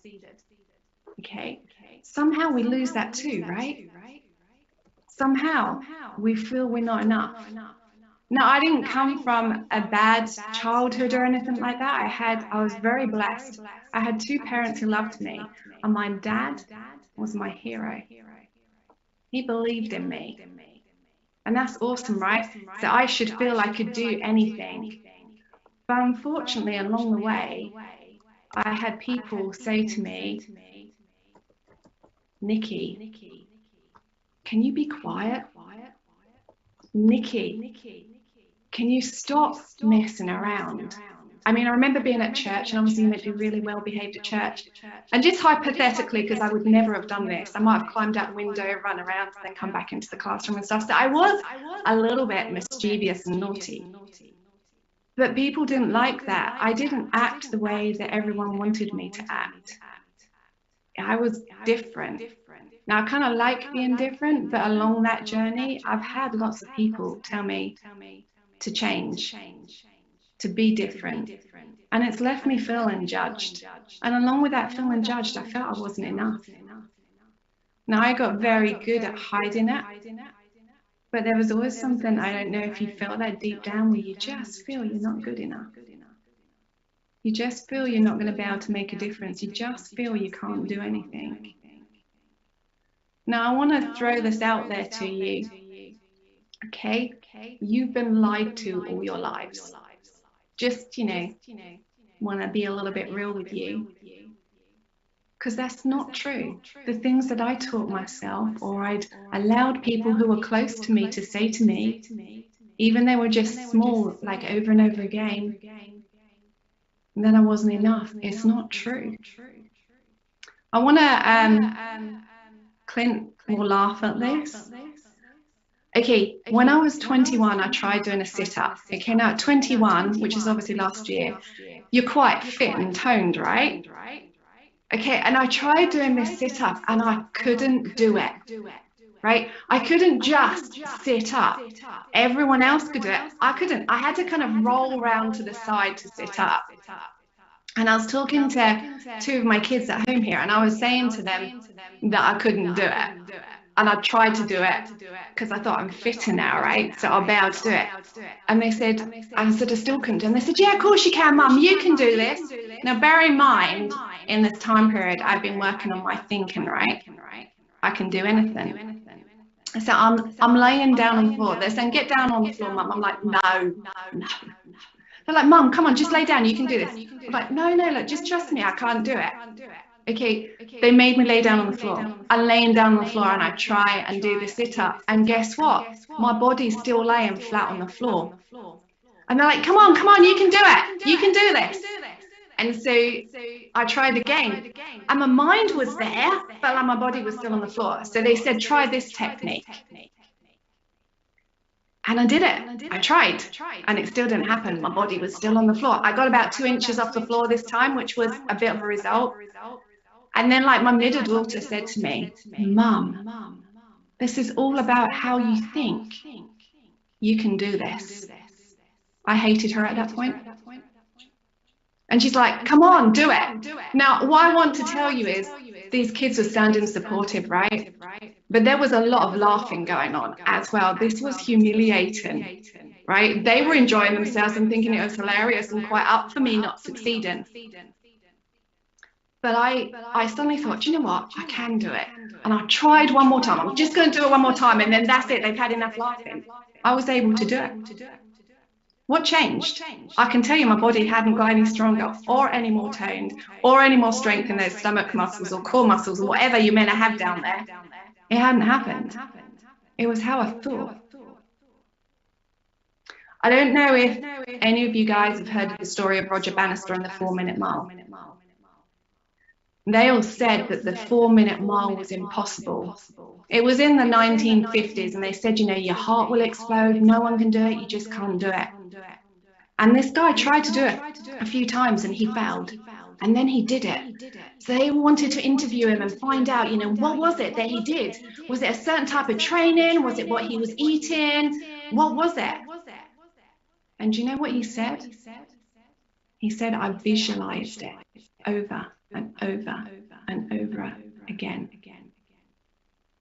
Okay. Somehow we lose that too, right? somehow we feel we're not enough. Now, I didn't come from a bad childhood or anything like that. I was very blessed. I had two parents who loved me, and my dad was my hero. He believed in me. And that's awesome, right? So I should feel I could do anything. But unfortunately, along the way, I had people say to me, Nikki, can you be quiet? Nikki, can you stop messing around? I mean, I remember being at church, and obviously you meant to be really well behaved at church. And just hypothetically, because I would never have done this, I might have climbed out the window, run around, and then come back into the classroom and stuff. So I was a little bit mischievous and naughty. But people didn't like that. I didn't act the way that everyone wanted me to act. I was different. Now, I kind of like being different, but along that journey, I've had lots of people tell me to change, to be different. And it's left me feeling judged. And along with that feeling judged, I felt I wasn't enough. Now, I got very good at hiding it, but there was always something, I don't know if you felt that deep down, where you just feel you're not good enough. You just feel you're not going to be able to make a difference. You just feel you can't do anything. Now, I want to throw this out there to you. Okay? You've been lied to all your lives. Just, want to be a little bit real with you. Because that's not true. The things that I taught myself, or I'd allowed people who were close to me to say to me, even they were just small, like over and over again, that I wasn't enough. It's not true. I want to, Clint will laugh at this. Okay, when I was 21, I tried doing a sit-up. Okay, now at 21, which is obviously last year, you're quite fit and toned, right? Okay, and I tried doing this sit-up and I couldn't do it, right? I couldn't just sit up. Everyone else could do it. I couldn't. I had to kind of roll around to the side to sit up. And I was talking to two of my kids at home here, and I was saying to them that I couldn't do it. And I tried to do it because I thought I'm fitter now, right? So I'll be able to do it. And they said, I said, I still couldn't do it. And they said, yeah, of course you can, Mum. You can do this. Now, bear in mind, in this time period, I've been working on my thinking, right? I can do anything. So I'm laying down on the floor. They're saying, get down on the floor, Mum. I'm like, no. They're like, Mum, come on, just lay down. You can do this. I'm like, no, look, just trust me. I can't do it. Okay, they made me lay down on the floor. I'm laying down on the floor and I try and do the sit-up. And guess what? My body's still laying flat on the floor. And they're like, come on, you can do it. You can do this. And so I tried again. And my mind was there, but my body was still on the floor. So they said, try this technique. And I did it. I tried. And it still didn't happen. My body was still on the floor. I got about 2 inches off the floor this time, which was a bit of a result. And then, like, my middle daughter said to me, Mum, this is all about how you think. You can do this. I hated her at that point. And she's like, come on, do it. Now, what I want to tell you is these kids were standing supportive, right? But there was a lot of laughing going on as well. This was humiliating, right? They were enjoying themselves and thinking it was hilarious and quite up for me not succeeding. But I suddenly thought, you know what? I can do it. And I tried one more time. I'm just going to do it one more time. And then that's it. They've had enough laughing. I was able to do it. What changed? I can tell you my body hadn't got any stronger or any more toned or any more strength in those stomach muscles or core muscles or whatever you're meant to have down there. It hadn't happened. It was how I thought. I don't know if any of you guys have heard of the story of Roger Bannister and the 4-minute mile. They all said that the 4-minute mile was impossible. It was in the 1950s, and they said, you know, your heart will explode, no one can do it, you just can't do it. And this guy tried to do it a few times, and he failed. And then he did it. So they wanted to interview him and find out, you know, what was it that he did? Was it a certain type of training? Was it what he was eating? What was it? And do you know what he said? He said, I visualized it over and over and over again.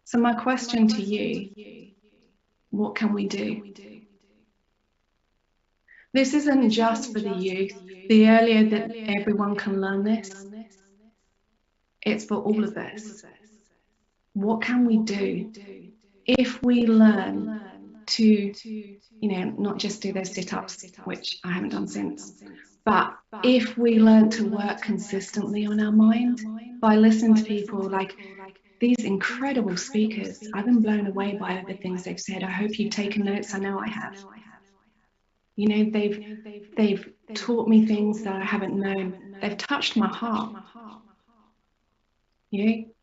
So my question to you, what can we do? This isn't just for the youth. The earlier that everyone can learn this, it's for all of us. What can we do if we learn to, not just do those sit-ups, which I haven't done since, but if we learn to work consistently on our mind by listening to people like these incredible speakers. I've been blown away by the things they've said. I hope you've taken notes. I know I have. They've taught me things that I haven't known. They've touched my heart.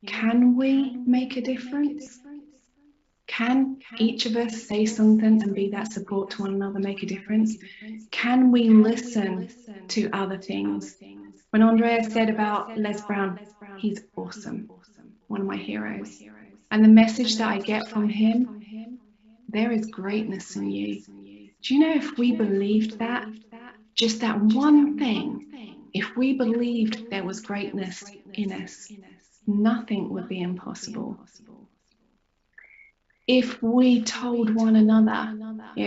Can we make a difference? Can each of us say something and be that support to one another, make a difference? Can we listen to other things? When Andrea said about Les Brown, he's awesome, one of my heroes. And the message that I get from him, there is greatness in you. Do you know, if we believed that, just that one thing, if we believed there was greatness in us, nothing would be impossible. If we told one another,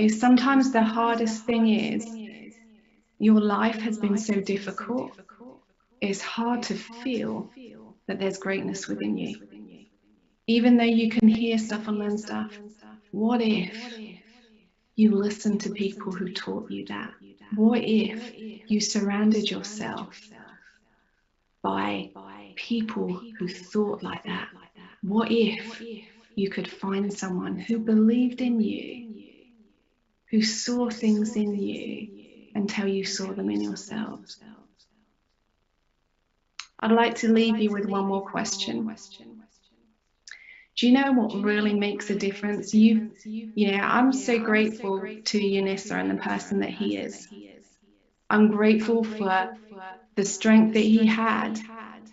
sometimes the hardest thing is your life has been so difficult, it's hard to feel that there's greatness within you. Even though you can hear stuff and learn stuff, what if you listened to people who taught you that? What if you surrounded yourself by people who thought like that? What if you could find someone who believed in you, who saw things in you until you saw them in yourselves? I'd like to leave you with one more question. Do you know what really makes a difference? I'm so grateful to Yunisa and the person that he is. I'm grateful for the strength that he had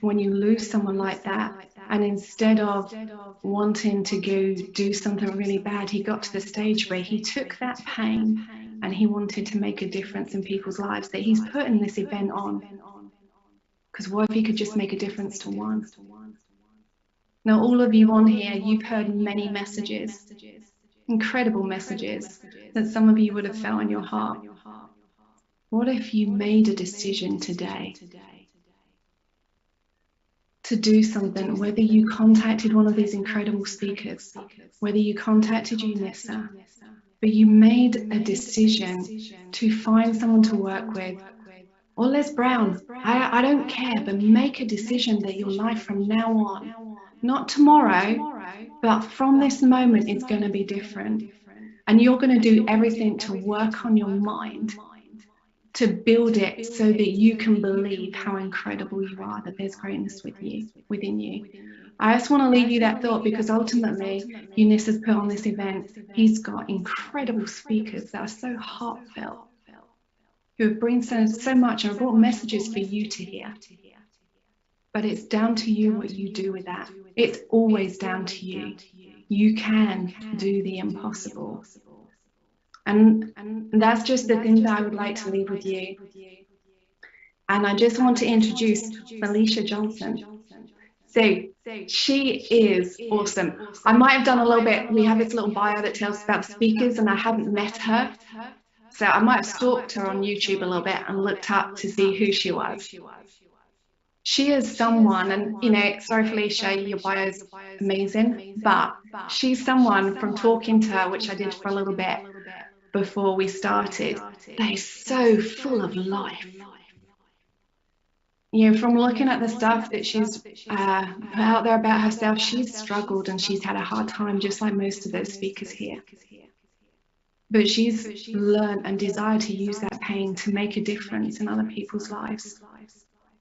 when you lose someone like that. And instead of wanting to go do something really bad, he got to the stage where he took that pain and he wanted to make a difference in people's lives, that he's putting this event on. Because what if he could just make a difference to one? Now, all of you on here, you've heard many messages, incredible messages that some of you would have felt in your heart. What if you made a decision today to do something, whether you contacted one of these incredible speakers, whether you contacted Yunisa, but you made a decision to find someone to work with, or Les Brown, I don't care, but make a decision that your life from now on, not tomorrow, but from this moment, it's going to be different. And you're going to do everything to work on your mind, to build it so that you can believe how incredible you are, that there's greatness within you. I just want to leave you that thought, because ultimately, Eunice has put on this event. He's got incredible speakers that are so heartfelt, who have brought so much and brought messages for you to hear. But it's down to you what you do with that. It's always down to you. You can do the impossible. And that's just the thing that I would like to leave with you. And I just want to introduce Felicia Johnson. So she is awesome. I might have done a little bit, we have this little bio that tells about speakers, and I haven't met her. So I might have stalked her on YouTube a little bit and looked up to see who she was. She is someone, and sorry Felicia, your bio is amazing, but she's someone, from talking to her, which I did for a little bit before we started, that is so full of life. From looking at the stuff that she's put out there about herself, she's struggled and she's had a hard time, just like most of those speakers here. But she's learned and desired to use that pain to make a difference in other people's lives.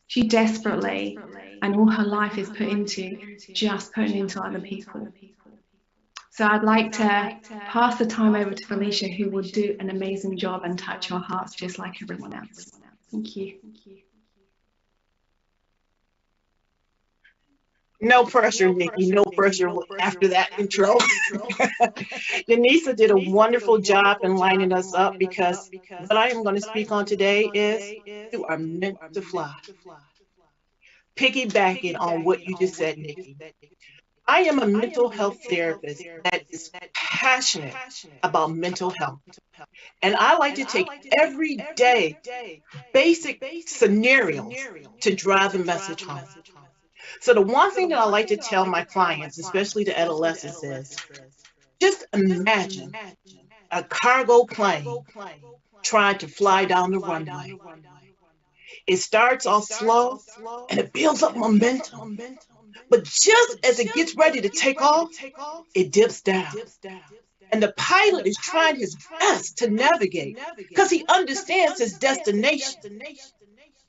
She desperately, and all her life is put into just putting into other people. So I'd like to pass the time over to Felicia, who will do an amazing job and touch your hearts just like everyone else. Thank you. No pressure, Nikki, no pressure after that intro. Denisa did a wonderful job in lining us up, because what I am going to speak on today is you are meant to fly. Piggybacking on what you just said, Nikki. I am a mental health therapist that is passionate about mental health. And I like to take everyday basic scenarios to drive the message home. So the one thing that I like to tell my clients, especially the adolescents, is just imagine a cargo plane trying to fly down the runway. It starts off slow and it builds up momentum. But just as it gets ready to take off, it dips down. And the pilot is trying his best to navigate because he understands his destination.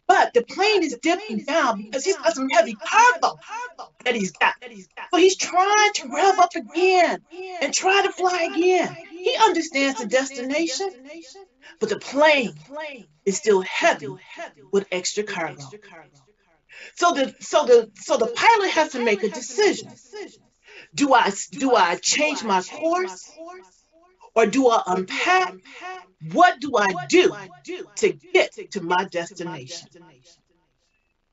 But the plane is dipping down because he's got some heavy cargo that he's got. So he's trying to rev up again and try to fly again. He understands the destination, but the plane is still heavy with extra cargo. So the pilot has to make a decision. Do I change my course, or do I unpack? What do I do to get to my destination?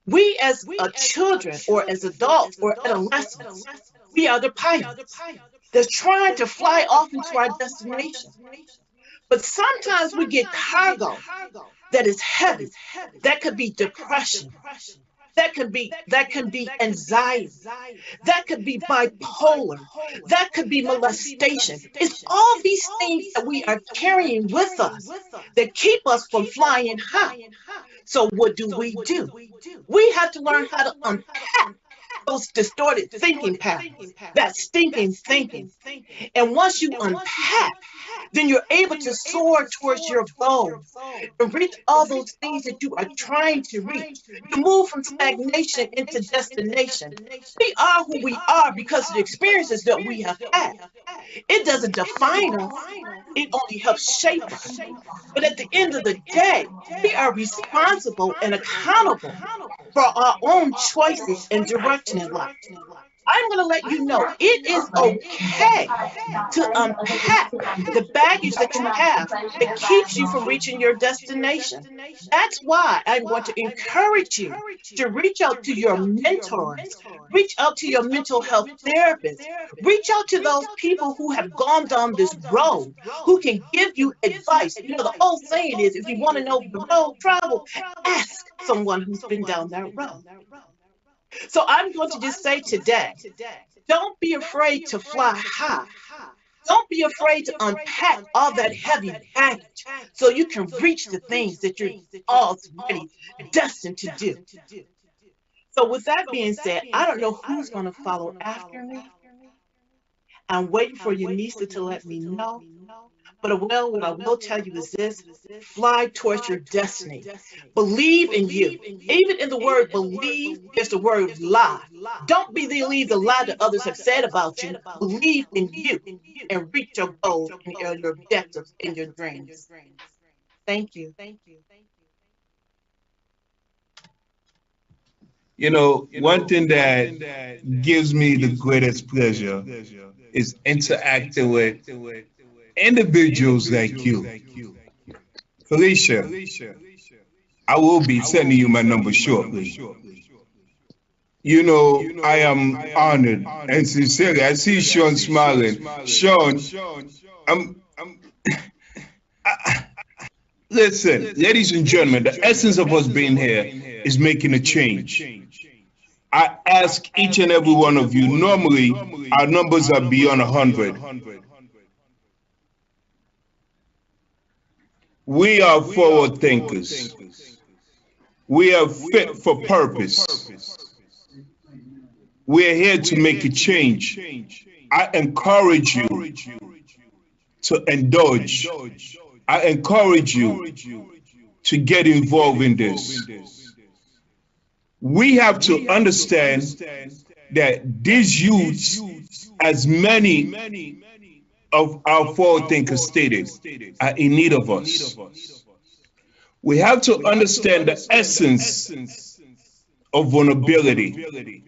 We as children or as adults or adolescents, we are the pilots that's trying to fly off into our destination. But sometimes we get cargo that is heavy. That could be depression. That can be anxiety. That could be bipolar. That could be molestation. It's all these things that we are carrying with us that keep us from flying high. So what do? We have to learn how to unpack those distorted thinking patterns, that stinking thinking. And once you unpack, then you're able to soar towards your goals and reach all those things that you are trying to reach. You move from stagnation into destination. We are who we are because of the experiences that we have had. It doesn't define us, it only helps shape us. But at the end of the day, we are responsible and accountable for our own choices and direction in life. I'm going to let you know it is okay to unpack the baggage that you have that keeps you from reaching your destination. That's why I want to encourage you to reach out to your mentors, reach out to your mental health therapist, reach out to those people who have gone down this road, who can give you advice. You know, the old saying is, if you want to know the road travel, ask someone who's been down that road. So I'm going to just say today, don't be afraid to fly high. Don't be afraid to unpack all that heavy baggage so you can reach the things that you're already destined to do. So with that being said, I don't know who's going to follow after me. I'm waiting for Yanisa to let me know. But what I will tell you is this: fly towards your destiny. Believe in you. Even in the word believe, there's the word lie. Don't believe the lie that others have said about you. Believe in you and reach your goals and your objectives and your dreams. Thank you. You know, one thing that gives me the greatest pleasure is interacting with individuals like you. Felicia, I will be sending you my number shortly. You know, I am honored and sincerely. I see Sean smiling. Sean, listen, ladies and gentlemen, the essence of us being here is making a change. I ask each and every one of you, normally our numbers are beyond 100. We are forward thinkers. We are fit for purpose. We're here to make a change. I encourage you to indulge. I encourage you to get involved in this. We have to understand that these youths, as many of our forward thinkers stated, are in need of us. We have to understand the essence of vulnerability.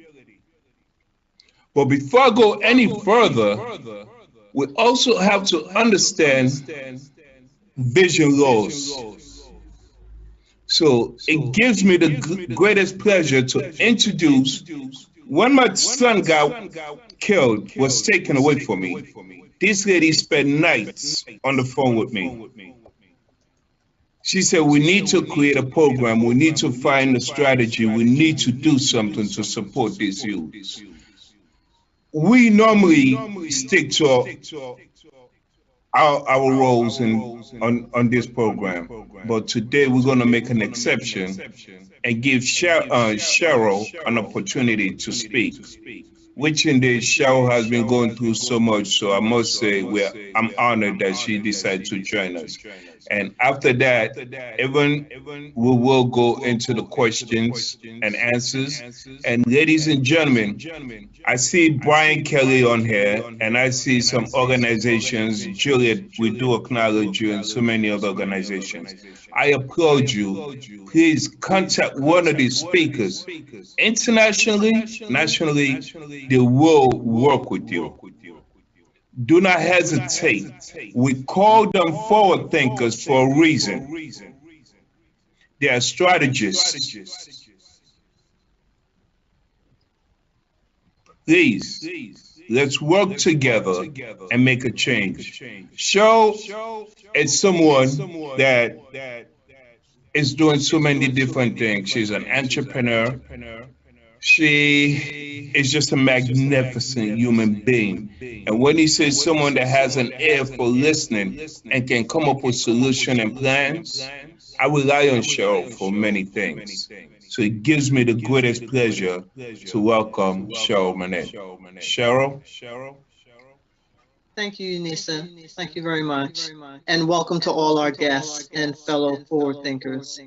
But before I go any further, we also have to understand vision loss. So it gives me the greatest pleasure to introduce When my son got killed, was taken away from me, this lady spent nights on the phone with me. She said, we need to create a program. We need to find a strategy. We need to do something to support these youths. We normally stick to our roles on this program. But today we're going to make an exception and give Cheryl an opportunity to speak. Which indeed Cheryl has been going through so much, so I must say I'm honored that she decided to join us. And after that, even we will go into the questions and answers. And ladies and gentlemen, I see Brian Kelly on here, and I see some organizations. Juliet, we do acknowledge you, and so many other organizations. I applaud you. Please contact one of these speakers. Internationally, nationally, they will work with you. Do not hesitate. We call them forward thinkers for a reason. They are strategists. Please, let's work together and make a change. Show it's someone that is doing so many different things. She's an entrepreneur. She is just a magnificent human being. And when he says someone that has an ear for listening and can come up with solution and plans, I rely on Cheryl for many things. So it gives me the greatest pleasure to welcome Cheryl Manette. Cheryl? Thank you, Nisa. Thank you very much. And welcome to all our guests and fellow forward thinkers.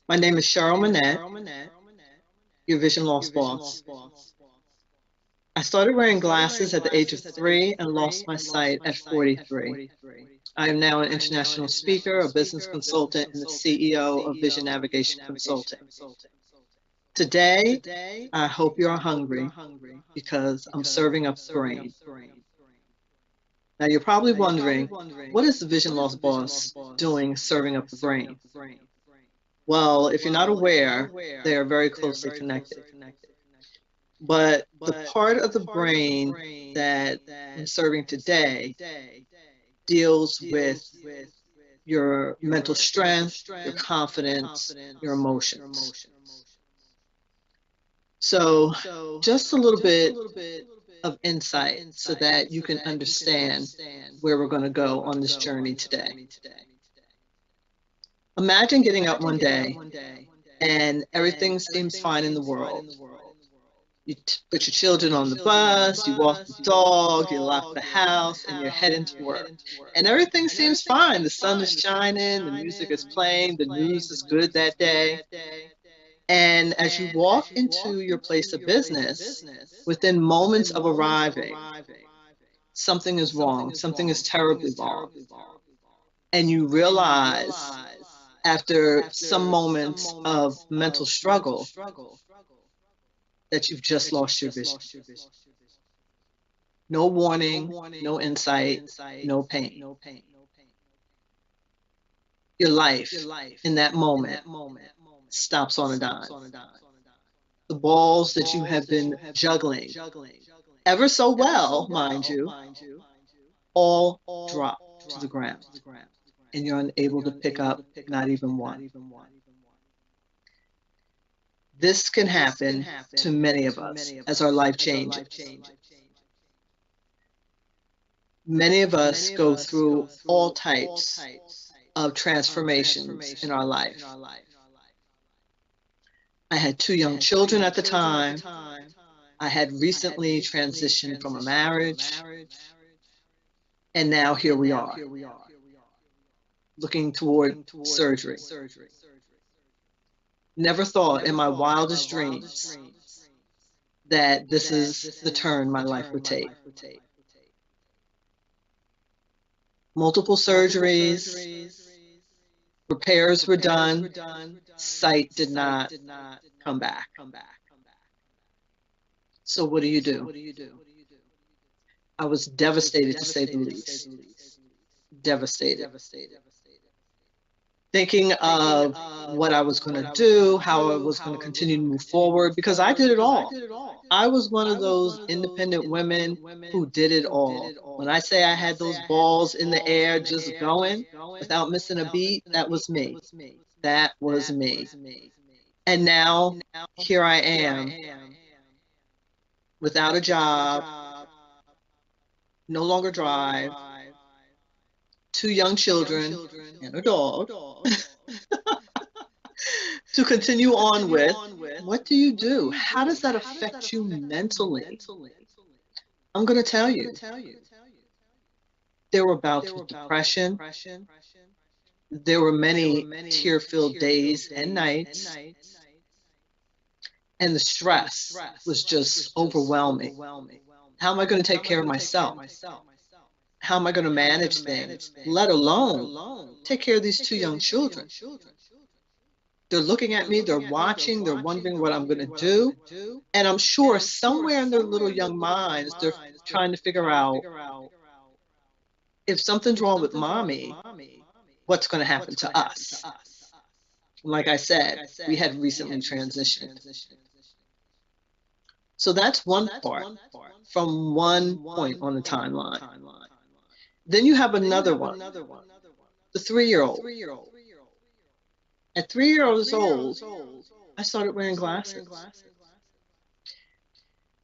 My name is Cheryl Manette, your vision loss boss. I started wearing glasses at the age of 3 and lost my sight at 43. I am now an international speaker, a business consultant, and the CEO of Vision Navigation Consulting. Today, I hope you're hungry because I'm serving up brain. Now, you're probably wondering, what is the vision loss boss doing serving up the brain? Well, if you're not aware, they are very closely connected. But the part of the brain that I'm serving today deals with your mental strength, your confidence, your emotions. So just a little bit of insight so that you can understand where we're going to go on this journey today. Imagine getting up one day and everything seems fine in the world. You put your children on the bus, you walk the dog, you lock the house, and you're heading to work. And everything seems fine. The sun is shining, the music is playing, the news is good that day. And as you walk into your place of business, within moments of arriving, something is wrong, something is terribly wrong. And you realize after some moments of mental struggle that you've just lost your vision. No warning, no insight, no pain. Your life in that moment stops on a dime. The balls that you have been juggling, ever so well, mind you, all drop to the ground. And you're unable to pick up not even one. This can happen to many of us as our life changes. Many of us go through all types of transformations in our life. I had 2 young children at the time. I had recently transitioned from a marriage. And now here we are, looking toward surgery. Never thought in my wildest dreams that this is the turn my life would take. Multiple surgeries, repairs were done, sight did not come back. So what do you do? I was devastated, to say the least. Devastated. thinking of what I was going to do, how I was going to continue to move forward, because I did it all. I was one of those independent women who did it all. When I say I had those balls in the air just going without missing a beat, that was me. That was me. And now here I am without a job, no longer drive, two young children, and a dog to continue on with. What do you do? How does that affect you mentally? I'm going to tell you. There were bouts with depression. There were many tear-filled days and nights. And the stress was just overwhelming. How am I going to take care of myself? How am I going to manage things, let alone take care of these two young children? They're looking at me, they're watching, they're wondering what I'm going to do. And I'm sure somewhere in their little young minds, they're trying to figure out if something's wrong with mommy, what's going to happen to us? Like I said, we had recently transitioned. So that's one part from one point on the timeline. Then you have another one, the 3-year-old. At 3 years old, I started wearing glasses.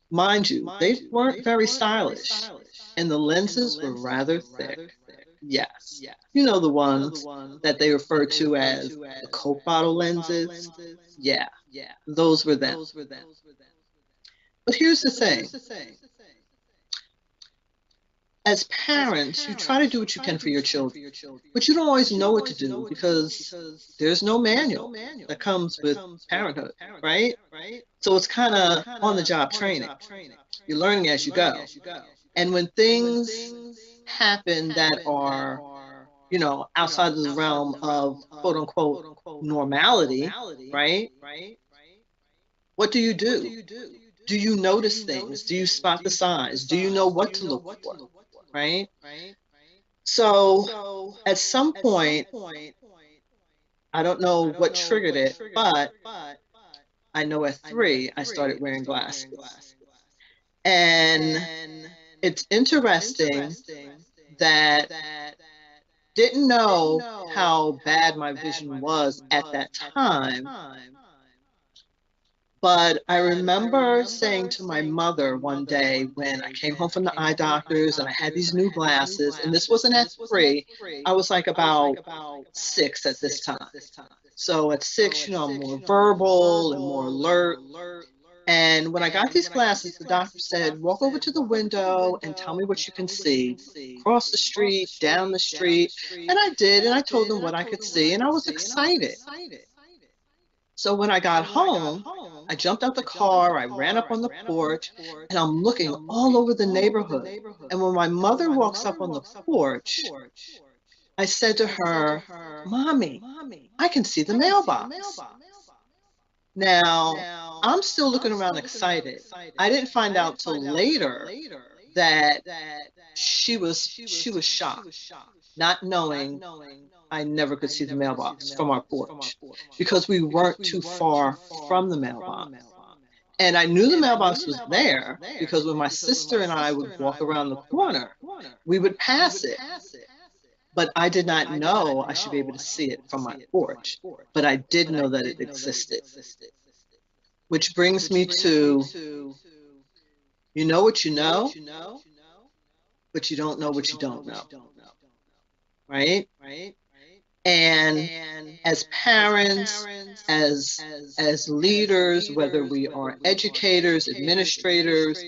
Mind you, they weren't very stylish, and the lenses were rather thick. Yes, you know the ones that they refer to as the Coke bottle lenses? Yeah, those were them. But here's the thing. As parents, you try to do what you can for your children, but you don't always know what to do because there's no manual that comes with parenthood, right? So it's kind of on the job training. You're learning as you go. And when things happen that are, outside of the realm of quote unquote normality, right? What do you do? Do you notice things? Do you spot the signs? Do you know what to look for? Right? So at some point, I don't know what triggered it, but I know at 3, I started wearing glasses. And it's interesting that didn't know how bad my vision was at that time. But I remember saying to my mother one day when I came home from the eye doctors and I had these new glasses, and this wasn't at 3, I was like about 6 at this time. So at 6, I'm more verbal and more alert. And when I got these glasses, the doctor said, walk over to the window and tell me what you can see. Across the street, down the street. And I did, and I told them what I could see, and I was excited. So when I got home, I jumped out the car, I ran up on the porch, and I'm looking all over the neighborhood. And when my mother walks up on the porch, I said to her, Mommy, I can see the mailbox. Now, I'm still looking around excited. I didn't find out till later that she was shocked, not knowing I never could see the mailbox from our porch because we weren't too far from the mailbox. And I knew the mailbox was there because when my sister and I would walk around the corner, we would pass it. But I did not know I should be able to see it from my porch. But I did know that it existed. Which brings me to, you know what you know, but you don't know what you don't know. Right? And as parents, as leaders, whether we are educators, administrators,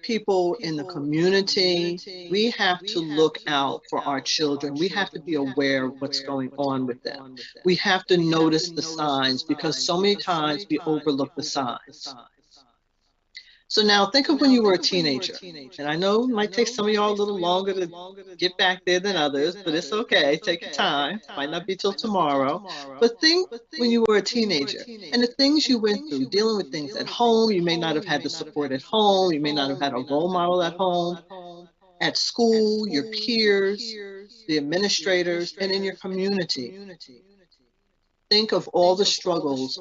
people in the community, we have to look out for our children. We have to be aware of what's going on with them. We have to notice the signs because so many times we overlook the signs. So now think of when you were a teenager. And I know it might take some of y'all a little longer to get back there than others, but it's okay. Take your time. Might not be till tomorrow. But think when you were a teenager and the things you went through, dealing with things at home. You may not have had the support at home. You may not have had a role model at home. At school, your peers, the administrators, and in your community. think of all the struggles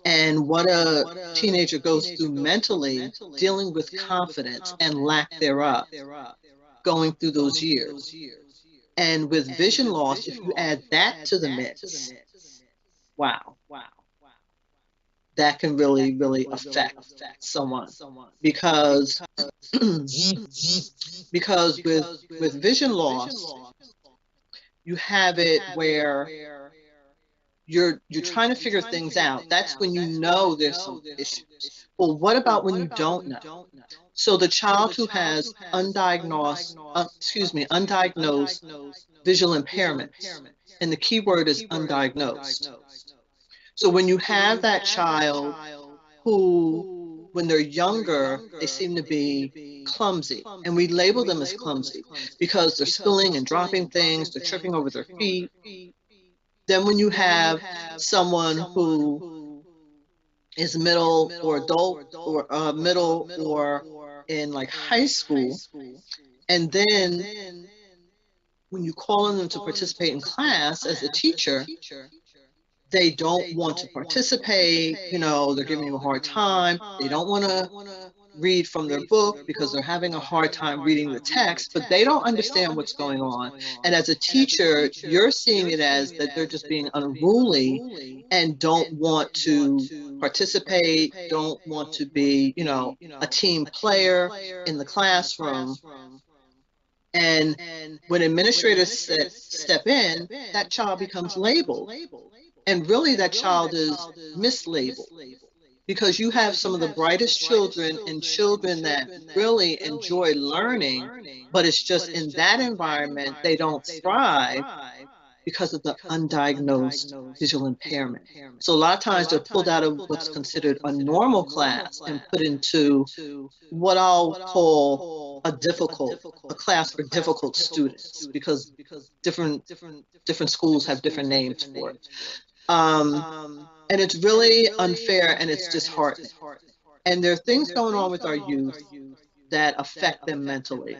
and what a teenager goes through mentally dealing with confidence and lack thereof going through those years. And with vision loss, if you add that to the mix, wow, that can really, really affect someone because because with vision loss, you have it where you're trying to figure things out. That's when you know there's some issues. Well, what about when you don't know? So the child who has undiagnosed visual impairments, and the key word is undiagnosed. So when you have that child who, when they're younger, they seem to be clumsy, and we label them as clumsy because they're spilling and dropping things, they're tripping over their feet. Then when you have someone who is middle or adult or middle or in like high school, and then when you call on them to participate in class as a teacher, they don't want to participate, they're giving you a hard time. They don't want to read from their book because they're having a hard time reading the text, but they don't understand what's going on. And as a teacher, you're seeing it as that they're just being unruly and don't want to participate, don't want to be, a team player in the classroom. And when administrators step in, that child becomes labeled. And really, that child is mislabeled because you have some of the brightest children and children that really enjoy learning, but it's just in that environment they don't thrive because of the undiagnosed visual impairment. So a lot of times they're pulled out of what's considered a normal class and put into what I'll call a class for difficult students, because different schools have different names for it. And it's really unfair and it's disheartening. And there are things going on with our youth that affect them mentally.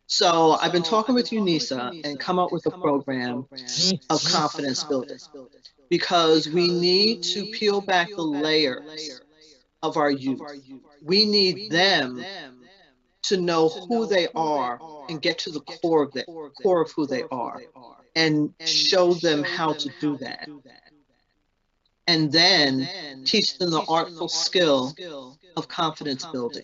So I've been talking with UNISA and come up with a program of confidence building because we need to peel back the layers of our youth. We need them to know who they are and get to the core of who they are and show them how to do that. And then teach them the artful skill of confidence building,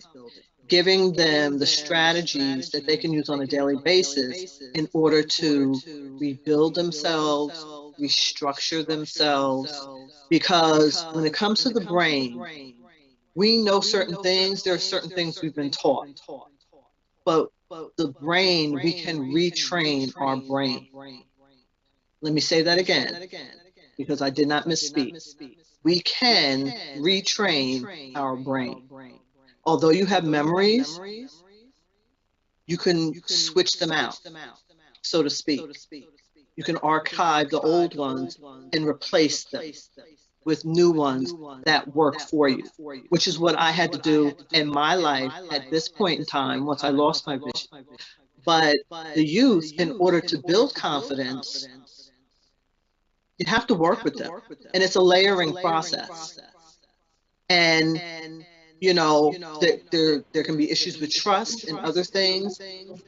giving them the strategies that they can use on a daily basis in order to rebuild themselves, restructure themselves. Because when it comes to the brain, we know certain things, there are certain things we've been taught. But the brain, we can retrain our brain. Let me say that again, because I did not misspeak. We can retrain our brain. Although you have memories, you can switch them out, so to speak. You can archive the old ones and replace them with new ones that work for you, which is what I had to do in my life at this point in time once I lost my vision. But the youth, in order to build confidence, you have to work with them. And it's a layering process. And there can be issues with trust and other things,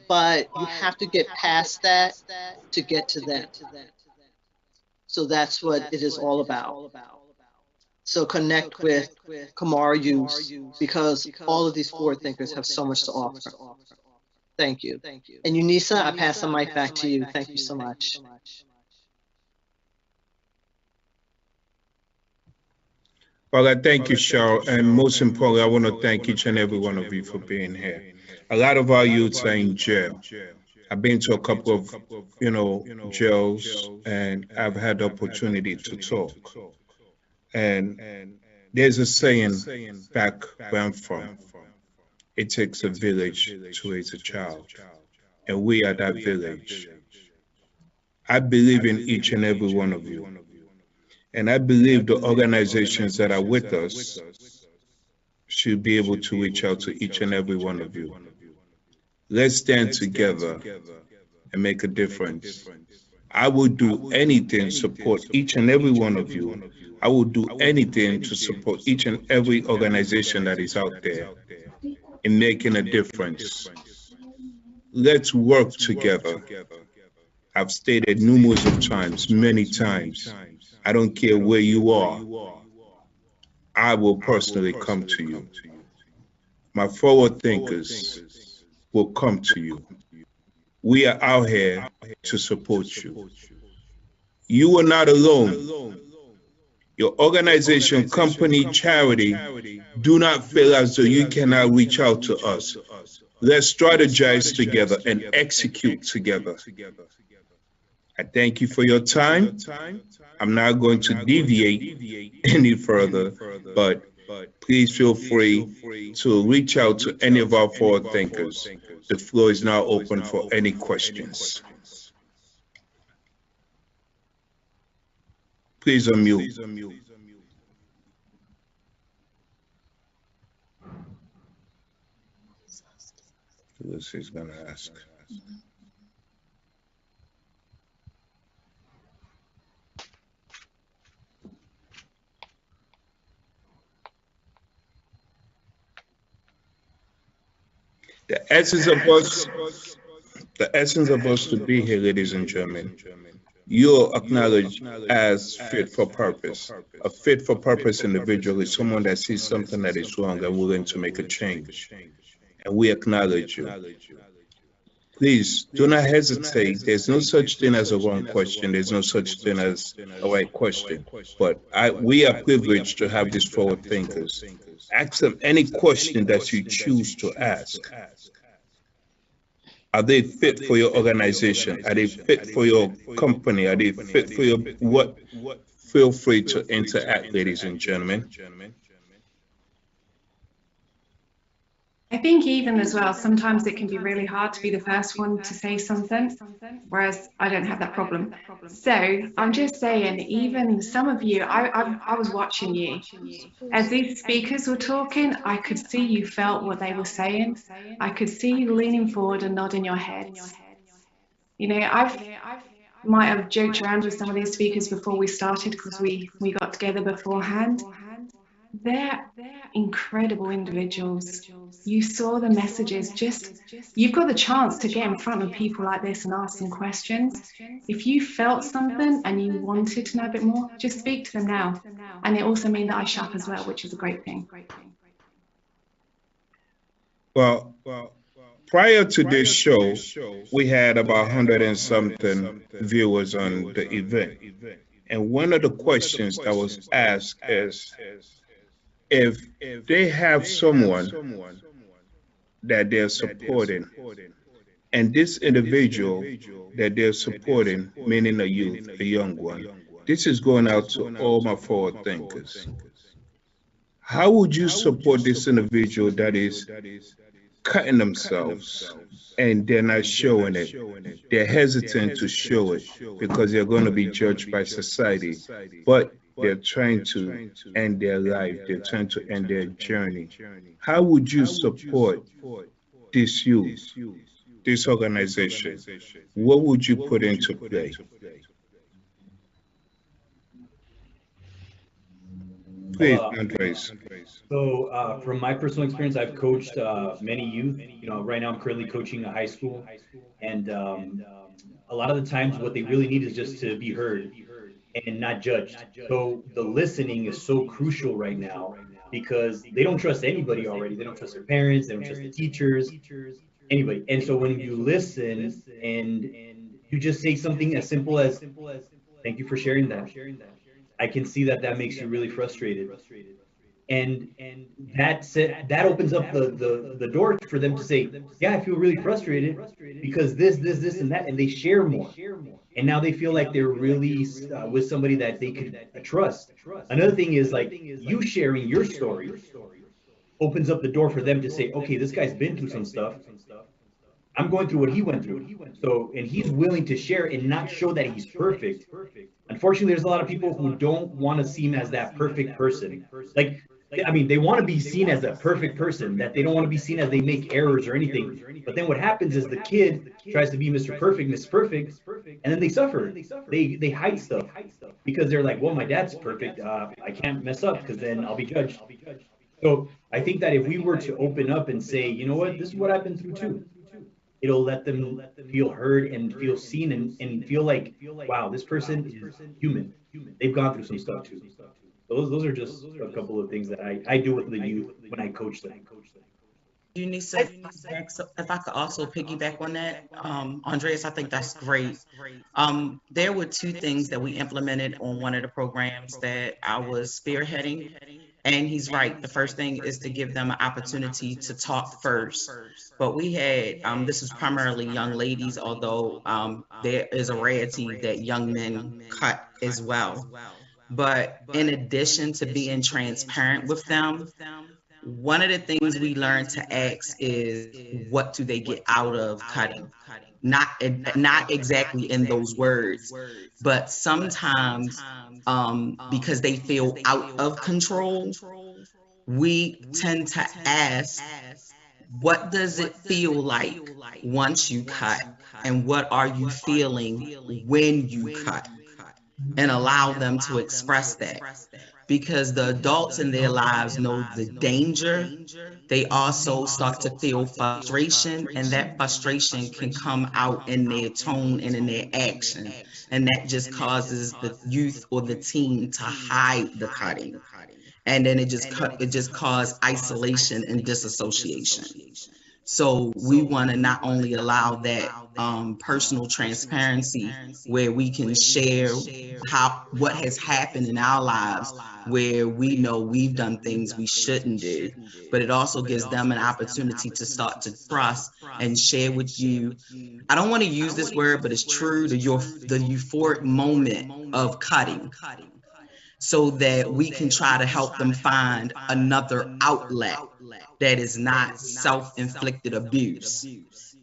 but you have to get past that to get to them. So that's what it is all about. So connect with Kamara Youth because all of these forward thinkers have so much to offer. Thank you. And Unisa, I pass the mic back to you. Thank you so much. Well, I thank you, Cheryl, and most importantly, I want to thank each and every one of you for being here. A lot of our youths are in jail. I've been to a couple of, jails, and I've had the opportunity to talk. And there's a saying back where I'm from: it takes a village to raise a child, and we are that village. I believe in each and every one of you. And I believe the organizations that are with us should be able to reach out to each and every one of you. Let's stand together and make a difference. I will do anything to support each and every one of you. I will do anything to support each and every organization that is out there in making a difference. Let's work together. I've stated numerous of times, many times. I don't care where you are. I will personally come to you. My forward thinkers will come to you. We are out here to support you. You are not alone. Your organization, company, charity, do not feel as though you cannot reach out to us. Let's strategize together and execute together. I thank you for your time. I'm not going to deviate any further, but please feel free to reach out to any of our forward thinkers. The floor is now open for any questions. Please unmute. Lucy's going to ask. The essence of us to be here, ladies and gentlemen, you're acknowledged as fit for purpose. A fit for purpose individual is someone that sees something that is wrong and willing to make a change. And we acknowledge you. Please do not hesitate. There's no such thing as a wrong question. There's no such thing as a right question. But we are privileged to have these forward thinkers. Ask them any question that you choose to ask. Are they fit for your organization? Are they fit for your company? Are they fit for your what? Feel free to interact, ladies and gentlemen. I think even as well, sometimes it can be really hard to be the first one to say something, whereas I don't have that problem. So I'm just saying, even some of you, I was watching you. As these speakers were talking, I could see you felt what they were saying. I could see you leaning forward and nodding your heads. You know, might have joked around with some of these speakers before we started because we got together beforehand. They're incredible individuals. You saw the messages. You've got the chance to get in front of people like this and ask them questions. If you felt something and you wanted to know a bit more, just speak to them now. And it also means that I shop as well, which is a great thing. Well, prior to this show, we had about 100 and something viewers on the event. And one of the questions that was asked is, if they have someone that they're supporting, and this individual that they're supporting, meaning a youth, a young one, this is going out to all my forward thinkers. How would you support this individual that is cutting themselves and they're not showing it? They're hesitant to show it because they're going to be judged by society. But they're trying to end their life. They're trying to end their journey. How would you support this youth, this organization? What would you put into play? Please, Andres. So from my personal experience, I've coached many youth. You know, right now I'm currently coaching a high school, and a lot of the times what they really need is just to be heard and not judged. So the listening is so crucial right now because they don't trust anybody already. They don't trust their parents. They don't trust the teachers, anybody. And so when you listen and you just say something as simple as, "Thank you for sharing that," I can see that that makes you really frustrated. And that opens up the door for them to say, yeah, I feel really frustrated because this and that, and they share more, and now they feel like they're really with somebody that they could trust. Another thing is, like, you sharing your story opens up the door for them to say, okay, this guy's been through some stuff. I'm going through what he went through. So, and he's willing to share and not show that he's perfect. Unfortunately, there's a lot of people who don't want to seem as that perfect person. Like, I mean, they want to be seen as a perfect person, that they don't want to be seen as they make errors or anything. But then what happens is the kid tries to be Mr. Perfect, Miss Perfect, and then they suffer. They hide stuff because they're like, well, my dad's perfect. I can't mess up because then I'll be judged. So I think that if we were to open up and say, you know what, this is what I've been through too, it'll let them feel heard and feel seen and feel like, wow, this person is human. They've gone through some stuff too. Those are just a couple of things that I do with the youth when I coach them. Unisa, if I could also piggyback on that, Andreas, I think that's great. There were two things that we implemented on one of the programs that I was spearheading, and he's right. The first thing is to give them an opportunity to talk first. But we had, this is primarily young ladies, although there is a rarity that young men cut as well. But in addition to being transparent with them, one of the things we learn to ask is, what do they get out of cutting? Not exactly in those words, but sometimes because they feel out of control, we tend to ask, what does it feel like once you cut? And what are you feeling when you cut? And allow them to express that, because the adults in their lives know the danger. They also start to feel frustration, and that frustration can come out in their tone and in their action. And that just causes the youth or the teen to hide the cutting. And then it just causes isolation and disassociation. So we want to not only allow that personal transparency where we can share what has happened in our lives, where we know we've done things we shouldn't do, but it also gives them an opportunity to start to trust and share with you. I don't want to use this word, but it's true, the euphoric moment of cutting, so that we can try to help them find another outlet that is not self-inflicted abuse.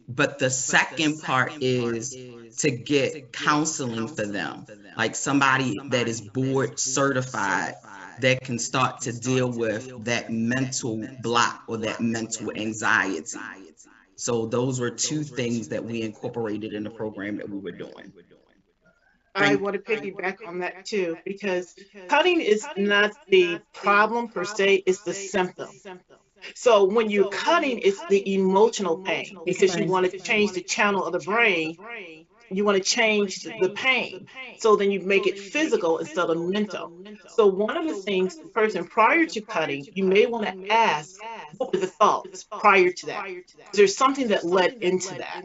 But the second part is to get counseling for them, like somebody that is board certified that can start to deal with that mental block or that mental anxiety. So those were two things that we incorporated in the program that we were doing. I want to piggyback on that too, because cutting is not the problem per se, it's the symptom. So when you're cutting, it's the emotional pain because you want to change the channel of the brain. You want to change the pain. So then you make it physical instead of mental. So one of the things, the person prior to cutting, you may want to ask, what were the thoughts prior to that? There's something that led into that.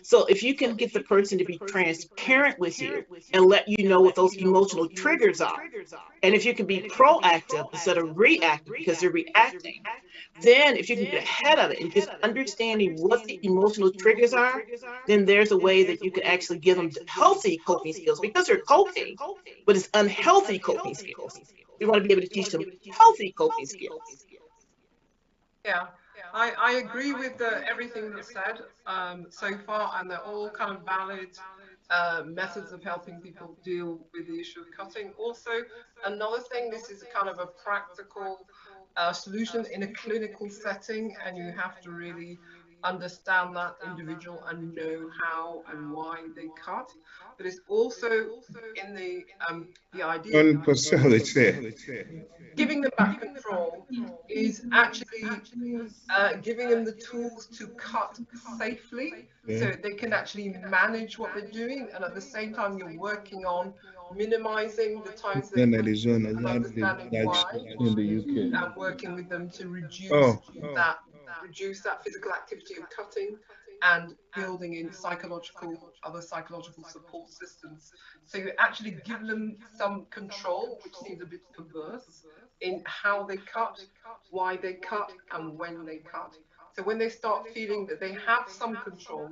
So if you can get the person to be transparent with you and let you know what those emotional triggers are, and if you can be proactive instead of reactive because they're reacting, then if you can get ahead of it and just understanding what the emotional triggers are, then there's a way that you can actually give them healthy coping skills, because they're coping, but it's unhealthy coping skills. We want to be able to teach them healthy coping skills. Yeah, I agree with everything that's said so far, and they're all kind of valid methods of helping people deal with the issue of cutting. Also, another thing, this is kind of a practical solution in a clinical setting, and you have to really understand that individual and know how and why they cut. But it's also in the idea On facility. giving them back control is actually giving them the tools to cut safely, so they can actually manage what they're doing, and at the same time you're working on minimizing the times they Then cut Arizona, and understanding that's why, in the UK. and working with them to Oh, that reduce that physical activity of cutting, and building in other psychological support systems. So you actually give them some control, which seems a bit perverse, in how they cut, why they cut, and when they cut. So when they start feeling that they have some control,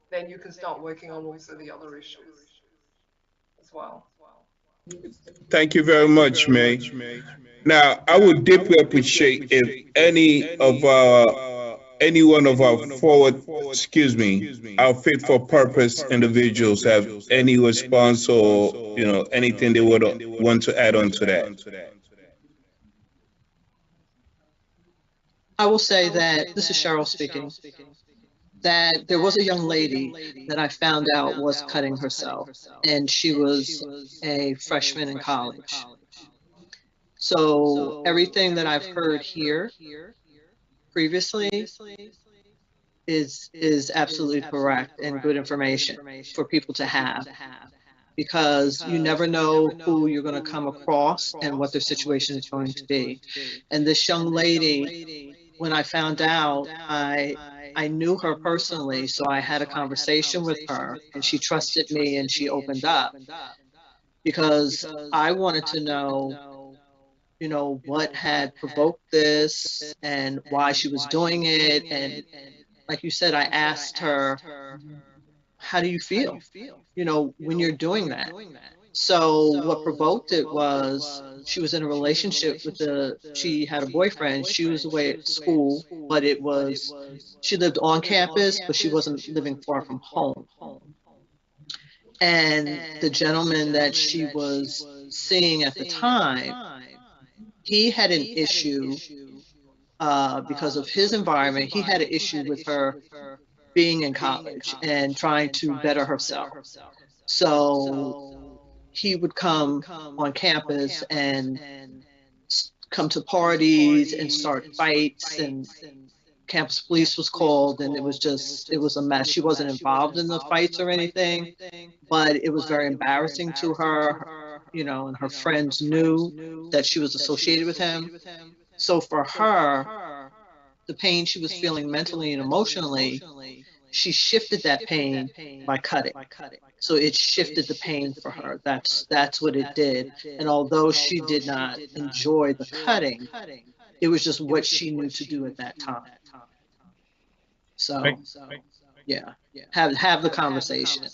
then you can start working on also the other issues as well. thank you very much, May. Now, I would deeply appreciate if any one of our our fit for purpose individuals have any response or anything they would want to add on to that. I will say that this is Cheryl speaking, that there was a young lady that I found out was cutting herself, and she was a freshman in college. So everything that I've heard here previously is absolutely correct and good information for people to have, because you never know who you're going to come across and what their situation is going to be. And this young lady, when I found out, I knew her personally, so I had a conversation with her, and she trusted me and she opened up, because I wanted to know, what had provoked this and why she was doing it. And like you said, I asked her, how do you feel, when you're doing that? So what provoked it was, she was in a relationship she had a boyfriend. She was away at school, but she lived on campus, but she wasn't living far from home. And the gentleman that she was seeing at the time, he had an issue, because of his environment. He had an issue with her being in college and trying to better herself. So he would come on campus and come to parties and start fights, and campus police was called, and it was a mess. She wasn't involved in the fights or anything, but it was very embarrassing to her, and her friends knew that she was associated with him. So for her, the pain she was feeling mentally and emotionally, she shifted that pain by cutting. So it shifted the pain for her. That's what it did. And although she did not enjoy the cutting, it was just what she knew to do at that time. So yeah, have the conversation.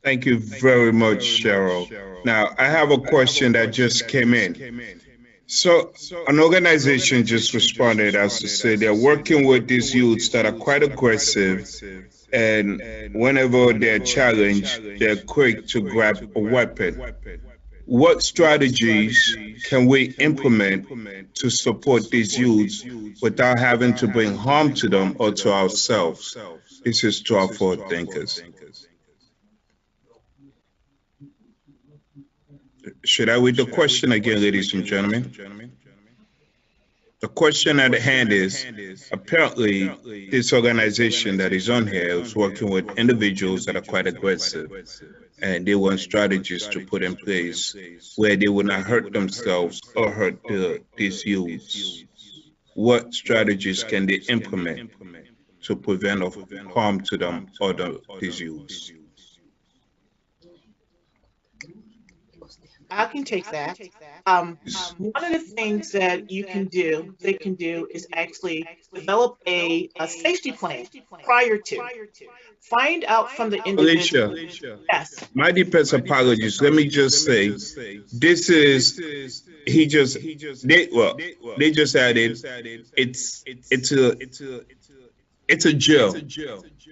Thank you very much, Cheryl. Now, I have a question that just came in. So, an organization just responded as to say they're working with these youths that are quite aggressive, and whenever they're challenged, they're quick to grab a weapon. What strategies can we implement to support these youths without having to bring harm to them or to ourselves? This is to our forward thinkers. Should I read the question again, ladies and gentlemen? The question at hand is, apparently, this organization that is on here is working with individuals that are quite aggressive, and they want strategies to put in place where they will not hurt themselves or hurt these youths. What strategies can they implement to prevent of harm to them or these youths? I can take that. One of the things that they can do, is actually develop a safety plan prior to. Find out from the Alicia, individual. Yes. my deepest apologies. Let me just say, this is they just added it's a jail,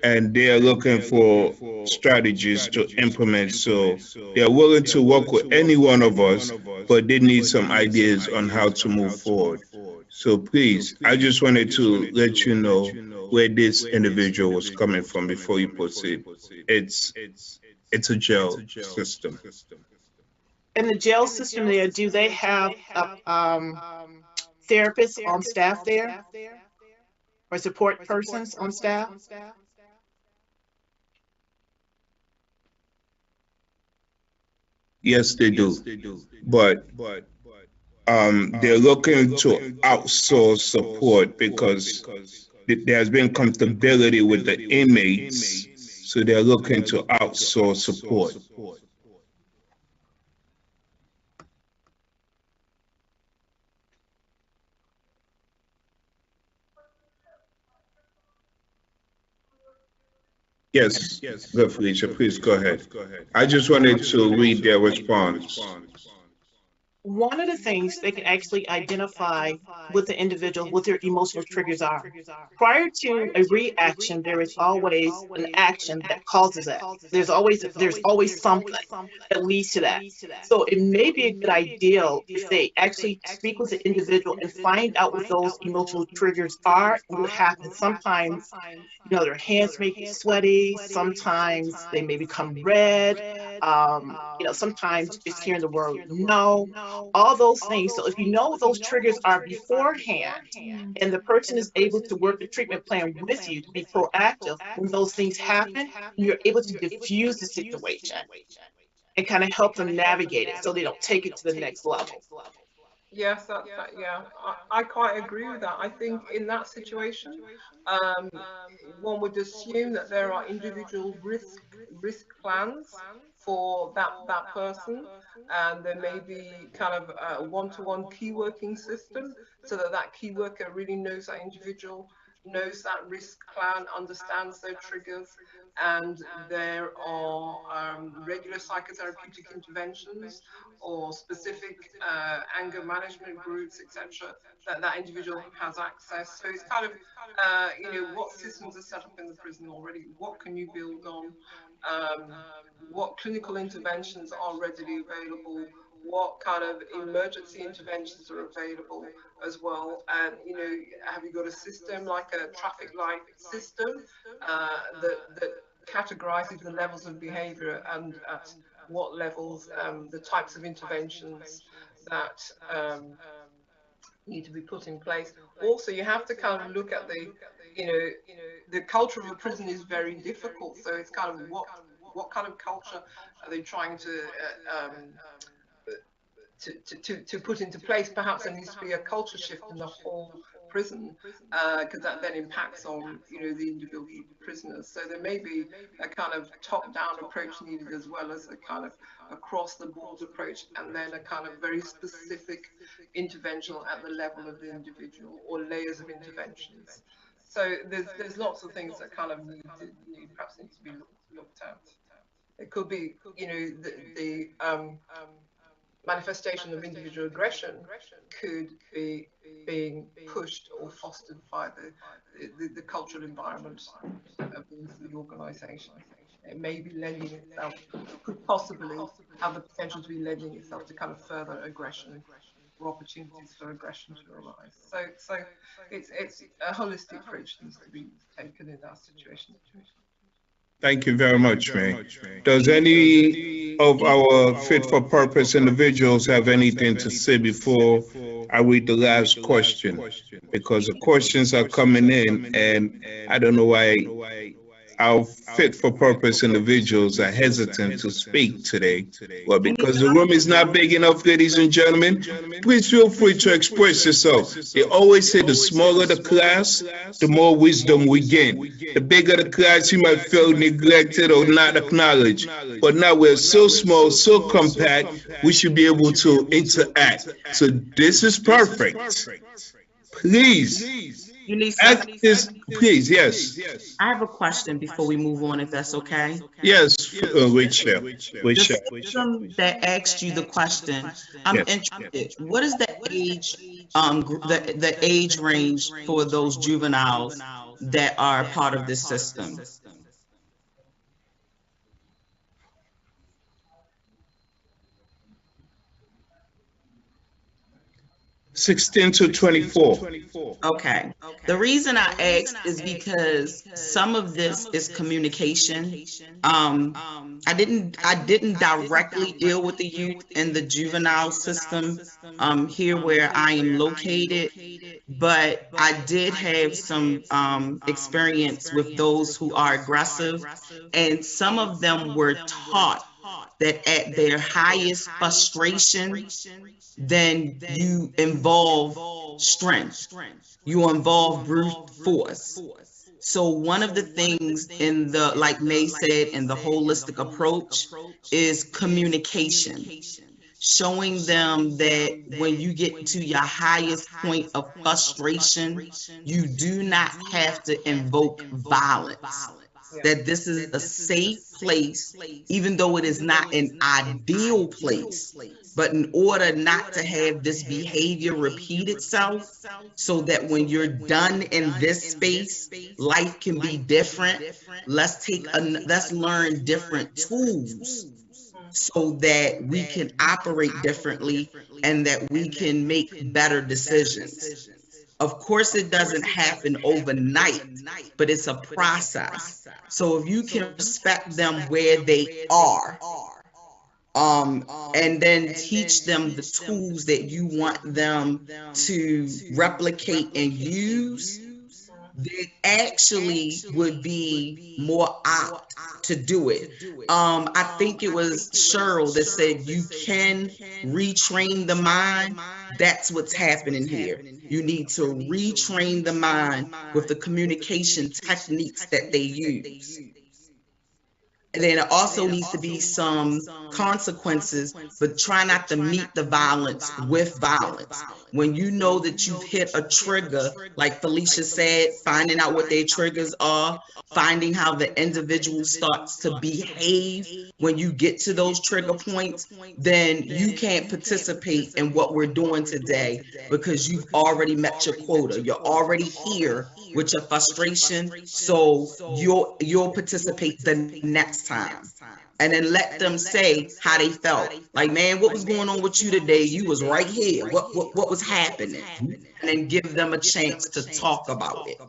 and they are looking for strategies to implement. So they are willing to work with any one of us, but they need some ideas on how to move forward. So please, I just wanted to let you know where this individual was coming from before you proceed. It's a jail system. In the jail system there, do they have therapists on staff there, or support persons on staff? Yes, they do. But they're looking to outsource support because there's been comfortability with the inmates, so they're looking to outsource support. Yes, good, Felicia. Please go ahead. I just wanted to read their response. one of the things they can actually identify with the individual what their emotional triggers are. Prior to a reaction, there is always an action that causes that. There's always something that leads to that. So it may be a good idea if they actually speak with the individual and find out what those emotional triggers are and what happens. Sometimes, their hands may get sweaty. Sometimes they may become red. Sometimes just hearing the word no, all those things. So if you know what those triggers are beforehand, and the person is able to work the treatment plan with you to be proactive when those things happen, you're able to diffuse the situation and kind of help them navigate it so they don't take it to the next level. Yes, yeah, I quite agree with that. I think in that situation, um, one would assume that there are individual risk plans for that person, and there may be kind of a one-to-one key working system so that that key worker really knows that individual, knows that risk plan, understands their triggers, and there are regular psychotherapeutic interventions or specific anger management groups, etc., that that individual has access. So it's kind of, what systems are set up in the prison already? What can you build on? What clinical interventions are readily available? What kind of emergency interventions are available as well? And have you got a system like a traffic light system that categorizes the levels of behavior and at what levels, the types of interventions that need to be put in place. Also, you have to kind of look at you know, the culture of a prison is very difficult. So it's kind of what kind of culture are they trying to put into place? Perhaps there needs to be a culture shift in the whole prison, because that then impacts on the individual prisoners. So there may be a kind of top-down approach needed as well as a kind of across the board approach, and then a kind of very specific intervention at the level of the individual or layers of interventions. So there's lots of things that kind of perhaps need to be looked at. It could be the manifestation of individual aggression could be being pushed or fostered by the cultural environment of the organisation. It may be lending itself, could possibly have the potential to be lending itself to kind of further aggression or opportunities for aggression to arise. So it's a holistic approach needs to be taken in that situation. Thank you very much, May. Does any of our fit for purpose individuals have anything to say before I read the last question? Because the questions are coming in, and I don't know why our fit for purpose individuals are hesitant to speak today. Well, because the room is not big enough, ladies and gentlemen, please feel free to express yourself. They always say the smaller the class, the more wisdom we gain. The bigger the class, you might feel neglected or not acknowledged. But now we're so small, so compact, we should be able to interact. So this is perfect. Please. Ask this, please, yes. I have a question before we move on, if that's okay. Yes, Rachel. The system that asked you the question, I'm interested. What is the age, the age range for those juveniles that are part of this system? 16 to 24. Okay. The reason I asked is because some of this is communication. I didn't directly deal with the youth in the juvenile system here where I am located, but I did have some experience with those who are aggressive, and some of them were taught that at their highest frustration, then you involve strength, you involve brute force. So one of the things in the, like May said, in the holistic approach is communication, showing them that when you get to your highest point of frustration, you do not have to invoke violence. that this is a safe place, even though it is not an ideal place. But in order not to have this behavior repeat itself, so that when you're done in this space, life can be different. Let's learn different tools so that we can operate differently and that we can make better decisions. Of course, it doesn't happen overnight, but it's a process. So if you can respect them where they are, and then teach them the tools that you want them to replicate and use, they actually would be more apt to do it. I think it was Cheryl that said you can retrain the mind. That's what's happening here. You need to retrain the mind with the communication techniques that they use. And then it also needs to be some consequences, but try not to meet the violence with violence. When you know that you've hit a trigger, like Felicia said, finding out what their triggers are, finding how the individual starts to behave when you get to those trigger points, then you can't participate in what we're doing today because you've already met your quota. You're already here with your frustration, so you'll participate the next time. And then let them say how they felt. Like, man, what was going on with you today? You was right here. What was happening? And then give them a chance to talk about it.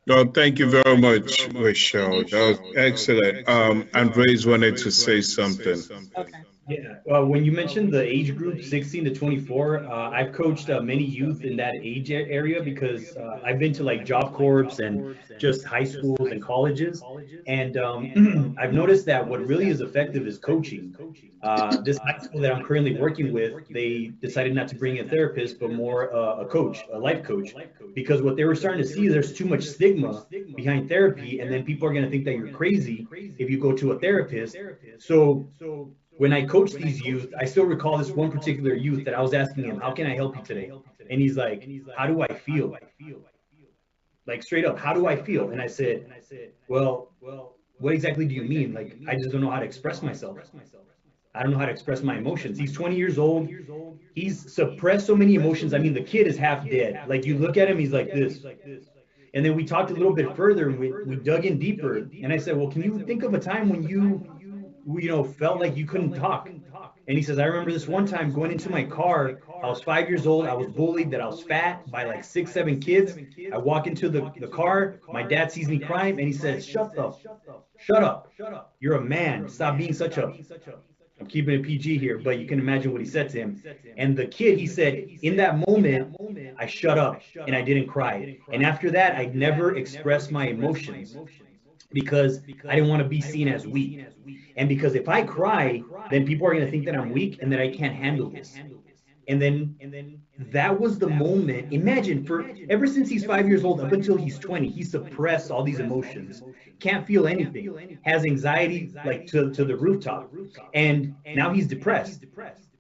No, thank you very much, Michelle. That was excellent. Andres wanted to say something. Okay. Yeah, when you mentioned the age group 16 to 24, I've coached many youth in that age area because I've been to like job corps and just high schools and colleges. And I've noticed that what really is effective is coaching. This high school that I'm currently working with, they decided not to bring a therapist, but more a coach, a life coach, because what they were starting to see, there's too much stigma behind therapy. And then people are going to think that you're crazy if you go to a therapist. So when I coach these youth, I still recall this one particular youth that I was asking him, how can I help you today? And he's like, how do I feel? Like straight up, how do I feel? And I said, well, what exactly do you mean? Like, I just don't know how to express myself. I don't know how to express my emotions. He's 20 years old. He's suppressed so many emotions. I mean, the kid is half dead. Like you look at him, he's like this. And then we talked a little bit further and we dug in deeper. And I said, well, can you think of a time when you felt like you couldn't talk? And he says, I remember this one time going into my car. I was 5 years old. I was bullied that I was fat by like 6, 7 kids. I walk into the car. My dad sees me crying and he says, shut up. You're a man. Stop being such a, I'm keeping it PG here, but you can imagine what he said to him. And the kid, he said, in that moment, I shut up and I didn't cry. And after that, I never expressed my emotions because I didn't want to be seen as weak. And because if I cry, then people are going to think that I'm weak and that I can't handle this. And then that was the moment. Imagine, for ever since he's 5 years old up until he's 20, he suppressed all these emotions, can't feel anything, has anxiety like to the rooftop. And now he's depressed.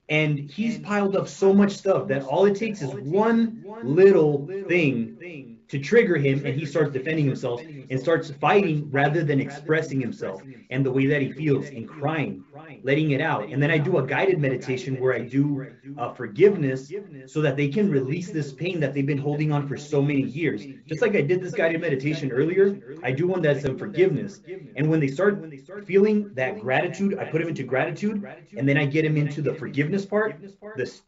And he's piled up so much stuff that all it takes is one little thing to trigger him, and he starts defending himself and starts fighting rather than expressing himself and the way that he feels and crying, letting it out. And then I do a guided meditation where I do forgiveness so that they can release this pain that they've been holding on for so many years. Just like I did this guided meditation earlier, I do one that's in forgiveness. And when they start feeling that gratitude, I put them into gratitude, and then I get them into the forgiveness part.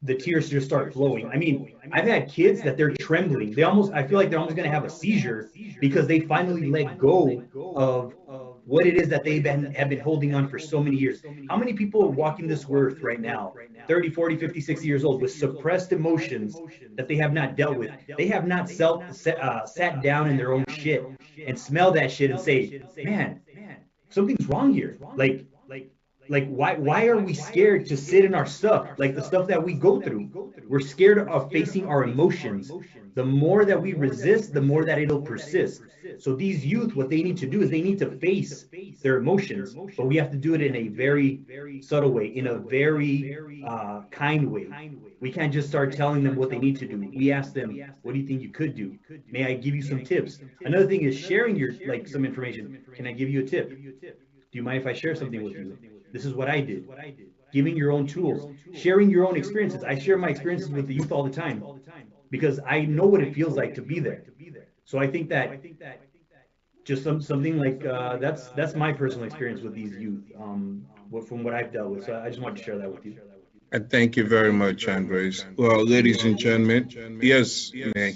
The tears just start flowing. I mean, I've had kids that they're trembling. I feel like they're almost going to have a seizure because they finally let go of what it is that have been holding on for so many years. How many people are walking this earth right now, 30, 40, 50, 60 years old, with suppressed emotions that they have not dealt with? They have not sat down in their own shit and smell that shit and say, man, something's wrong here. Like like why are we scared to sit in our stuff, like the stuff that we go through? We're scared of facing our emotions. The more that we resist, the more that it'll persist. So these youth, what they need to do is they need to face their emotions, but we have to do it in a very subtle way, in a very kind way. We can't just start telling them what they need to do. We ask them, what do you think you could do? May I give you some tips? Another thing is sharing your, like, some information. Can I give you a tip? Do you mind if I share something with you? This is what I did. Giving your own tools, sharing your own experiences. I share my experiences with the youth all the time because I know what it feels like to be there. So I think that just something like that's my personal experience with these youth, from what I've dealt with. So I just wanted to share that with you. And thank you very much, Andres. Well, ladies and gentlemen, yes, May.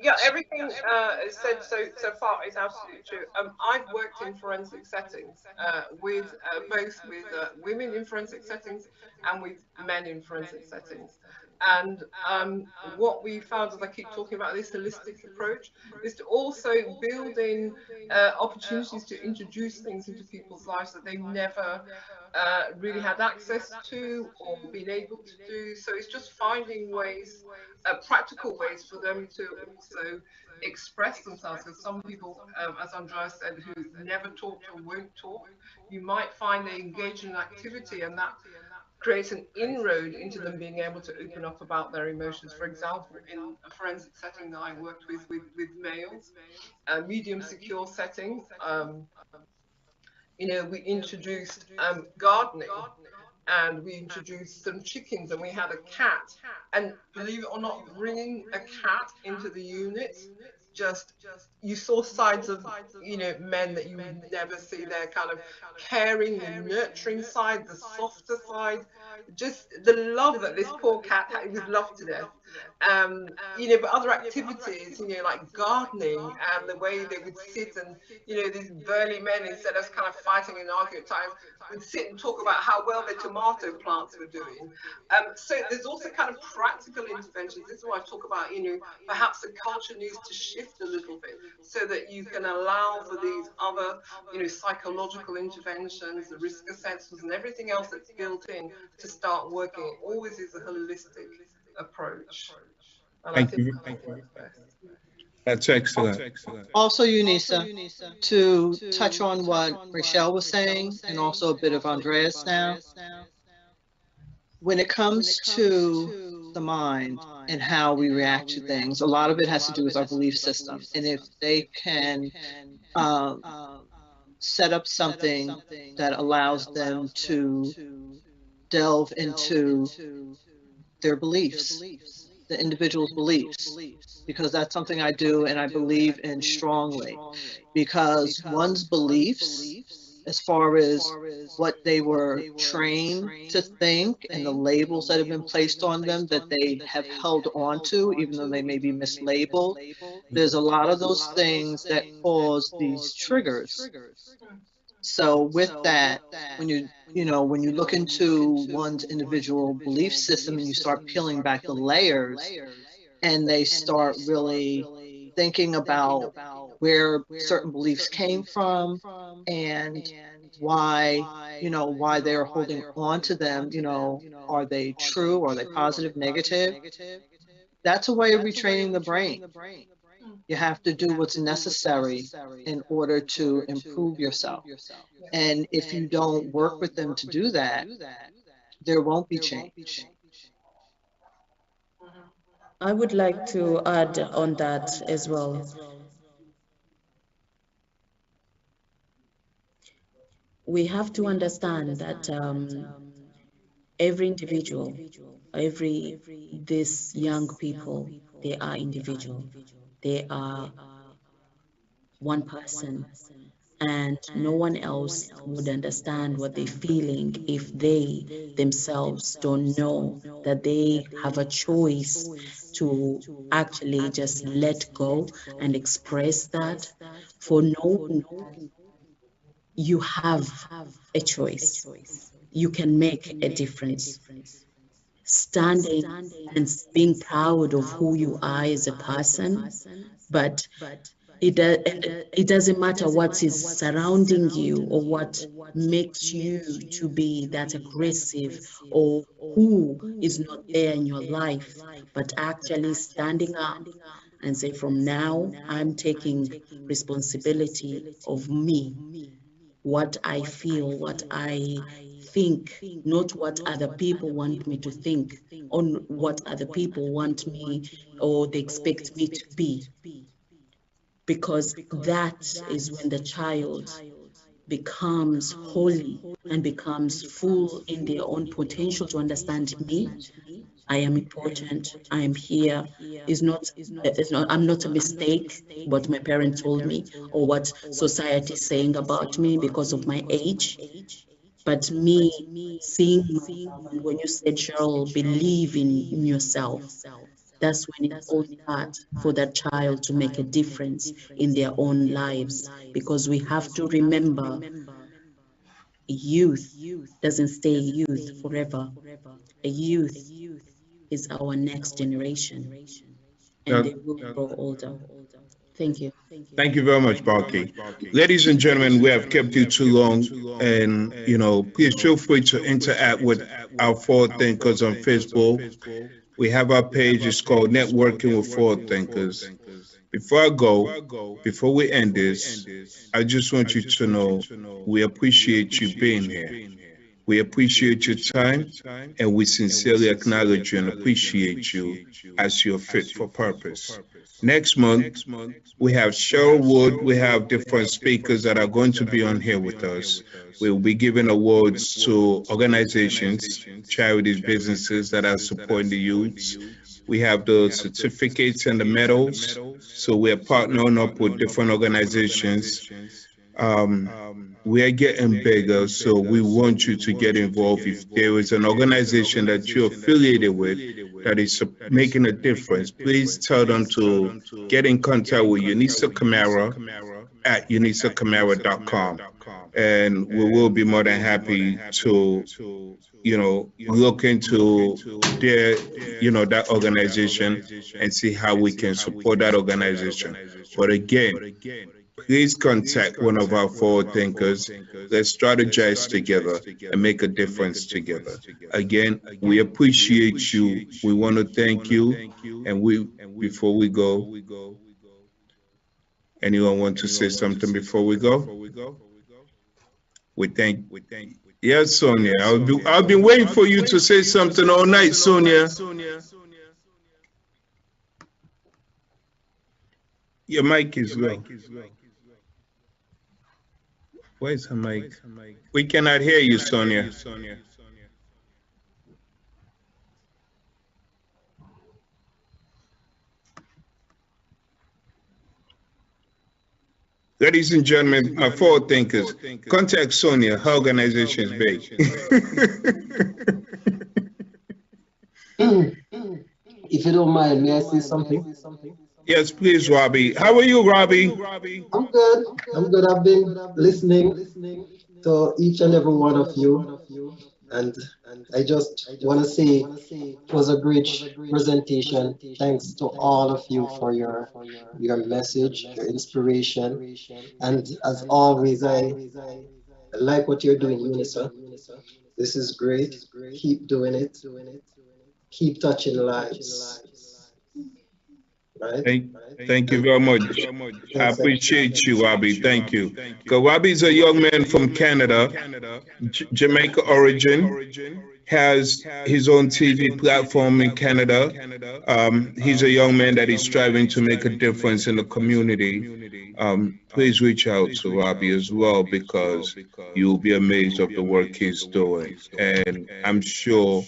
Yeah, everything is said so far is absolutely true. I've worked in forensic settings with both with women in forensic settings and with men in forensic settings. And what we found, as I keep talking about this holistic approach, is to also build in opportunities to introduce things into people's lives that they've never really had access to or been able to do. So it's just finding ways, practical ways for them to also express themselves. Because some people, as Andrea said, who never talked or won't talk, you might find they engage in an activity and that creates an inroad into them being able to open up about their emotions. For example, in a forensic setting that I worked with males, a medium secure setting, we introduced gardening, and we introduced some chickens, and we had a cat. And believe it or not, bringing a cat into the unit, just you saw sides of men that you would never see. Their kind of caring, the nurturing side, the softer side, just the love that this poor cat had. It was loved to death. But other activities, like gardening, and the way they would sit, and these burly men, instead of kind of fighting and arguing at times, would sit and talk about how well their tomato plants were doing. So there's also kind of practical interventions. This is why I talk about, perhaps the culture needs to shift a little bit so that you can allow for these other, psychological interventions, the risk assessments, and everything else that's built in to start working. It always is a holistic approach. And I Thank think you. that works best. That's excellent. Also, Unisa, to touch on what Rachelle was saying, and also a bit of Andreas now, when it comes to the mind and how we react to things, a lot of it has to do with our belief system. And if they can um, set up something that allows them to delve into their beliefs, the individual's beliefs, because that's something I do and I believe in strongly. Because one's beliefs, as far as what they were trained to think and the labels that have been placed on them that they have held on to, even though they may be mislabeled, there's a lot of those things that cause these triggers. So with that, when you look into one's individual belief system and you start peeling back the layers, and they start really thinking about where certain beliefs came from and why they're holding on to them, are they true, are they positive, negative? That's a way of retraining the brain. You have to do what's necessary in order to improve yourself. And if you don't work with them to do that, there won't be change. I would like to add on that as well. We have to understand that every individual, every these young people, they are individual. They are one person, and no one else would understand what they're feeling if they themselves don't know that they have a choice to actually just let go and express that. For knowing you have a choice, you can make a difference. Standing and being proud of who you are as a person, but it doesn't matter what is surrounding you or what makes you to be that aggressive, or who is not there in your life, but actually standing up and say, from now, I'm taking responsibility of me, what I feel, what I think, not what other people want me to think, or what other people want me or they expect me to be. Because that is when the child becomes holy and becomes full in their own potential to understand me. I am important. I am here. I'm not a mistake, what my parents told me or what society is saying about me because of my age. But me seeing my mom, and when you said, Cheryl, believe in yourself, that's when it all starts for that child to make a difference in their own lives. Because we have to remember, youth doesn't stay youth forever. A youth is our next generation, and Uh, they will grow older. Thank you. Thank you very much, Balky. Ladies and gentlemen, we have kept you too long, and please feel free to interact with our forward thinkers on Facebook. We have our page. It's called Networking with Forward Thinkers. Before I go, before we end this, I just want you to know we appreciate you being here. We appreciate your time, and we sincerely acknowledge you and appreciate you as you're fit for purpose. Next month, we have Cheryl Wood. We have different speakers that are going to be on here with us. We'll be giving awards to organizations, charities, businesses that are supporting the youths. We have the certificates and the medals. So we're partnering up with different organizations. We are getting bigger, so we want you to get involved. If there is an organization that you're affiliated with that is making a difference, please tell them to get in contact with Unisa Kamara at unisakamara.com. And we will be more than happy to, look into their, that organization and see how we can support that organization. But again, please contact one of our forward thinkers. Let's strategize together and make a difference together. Again, we appreciate you. We want to thank you. And before we go, anyone want to say something before we go? We thank. Yes, Sonia. I've been waiting for you to say something all night, Sonia. Your mic is low. Where's her mic? We cannot hear you, Sonia. Ladies and gentlemen, my forward thinkers, contact Sonia. Her organization is big. If you don't mind, may I say something? Yes, please, Robbie. How are you, Robbie? I'm good. I'm good. I've been listening to each and every one of you, and I just want to say it was a great presentation. Thanks to all of you for your message, your inspiration, and as always, I like what you're doing, Unisa. This is great. Keep doing it. Keep touching lives. Right? Thank you very much. I appreciate you, Robbie. Thank you. Because Robbie's a young man from Canada, Jamaica origin, has his own TV platform in Canada. He's a young man that is striving to make a difference in the community. Please reach out to Robbie as well, because you'll be amazed of the work he's doing. And I'm sure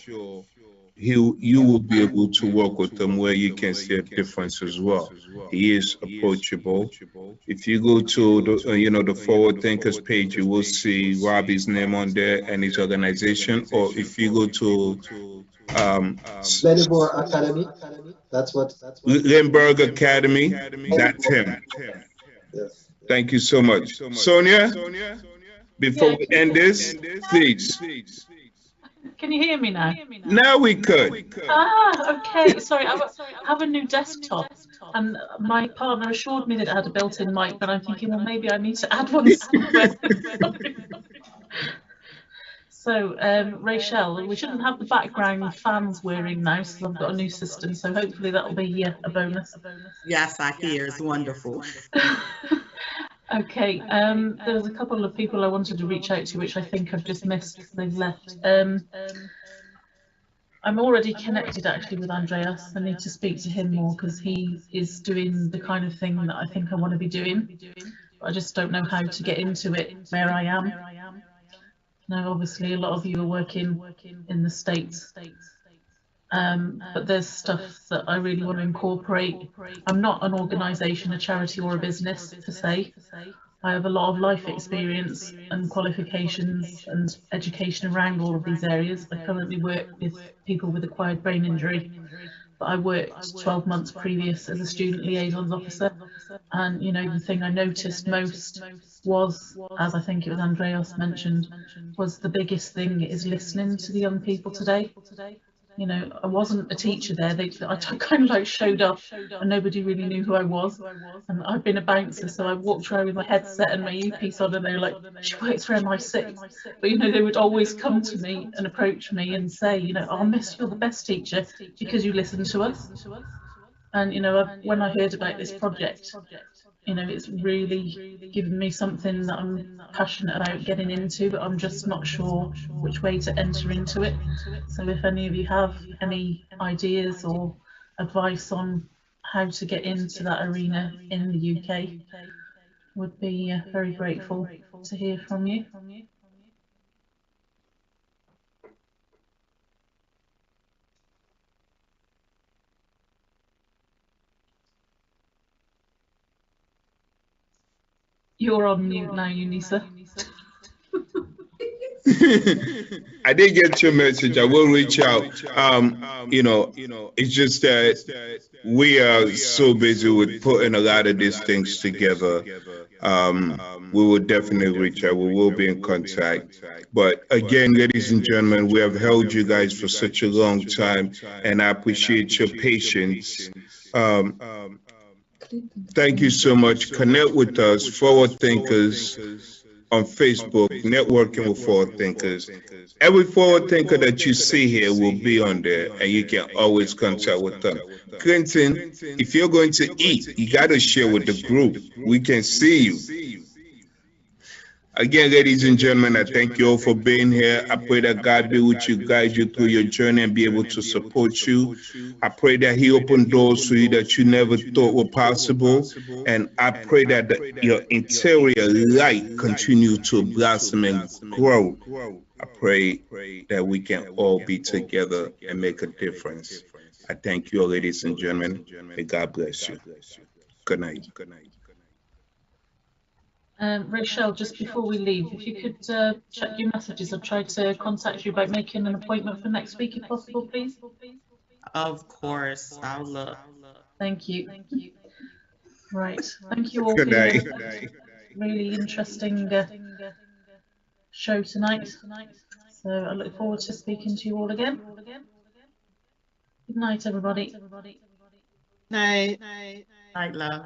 you will be able to work with them where you can see a difference as well. He is approachable. If you go to the Forward Thinkers page, you will see Robbie's name on there and his organization. Or if you go to Lenibor Academy, that's what. Limburg Academy, that's him. Yes. Thank you so much. Sonia, before we end this, please. Can you hear me now? Now we could. Ah, okay. Sorry, I have a new desktop, and my partner assured me that it had a built-in mic, but I'm thinking, well, maybe I need to add one somewhere. So, Rachel, we shouldn't have the background fans whirring now, so I've got a new system, so hopefully that'll be a bonus. Yes, I hear. It's wonderful. Okay, there's a couple of people I wanted to reach out to, which I think I've just missed because they've left. I'm already connected actually with Andreas. I need to speak to him more because he is doing the kind of thing that I think I want to be doing. I just don't know how to get into it where I am. Now, obviously, a lot of you are working in the States, but there's stuff that I really want to incorporate. I'm not an organisation, a charity or a business per se. I have a lot of life experience and qualifications and education around all of these areas. I currently work with people with acquired brain injury, but I worked 12 months previous as a student liaisons officer. And, you know, the thing I noticed most was, as I think it was Andreas mentioned, was the biggest thing is listening to the young people today. You know, I wasn't a teacher there. I kind of like showed up and nobody really knew who I was. And I've been a bouncer, so I walked around with my headset and my earpiece on, and they were like, she works for MI6. But, you know, they would always come to me and approach me and say, you know, oh, Miss, you're the best teacher because you listen to us. And, you know, when I heard about this project, you know, it's really given me something that I'm passionate about getting into, but I'm just not sure which way to enter into it. So if any of you have any ideas or advice on how to get into that arena in the UK, would be very grateful to hear from you. You're on mute now, Unisa. I did get your message. I will reach out. You know, it's just that we are so busy with putting a lot of these things together. We will definitely reach out. We will be in contact. But again, ladies and gentlemen, we have held you guys for such a long time, and I appreciate your patience. Thank you so much. Connect with us, Forward Thinkers, on Facebook, networking with Forward Thinkers. Every Forward Thinker that you see here will be on there, and you can always contact with them. Clinton, if you're going to eat, you got to share with the group. We can see you. Again, ladies and gentlemen, I thank you all for being here. I pray that God be with you, guide you through your journey, and be able to support you. I pray that He opened doors for you that you never thought were possible. And I pray that your interior light continue to blossom and grow. I pray that we can all be together and make a difference. I thank you all, ladies and gentlemen. May God bless you. Good night. Rachel, just before we leave, if you could check your messages, I've tried to contact you about making an appointment for next week, if possible, please. Of course, I'll look. Thank you. Right, thank you all for your really interesting show tonight. So I look forward to speaking to you all again. Good night, everybody. Night. Night, love.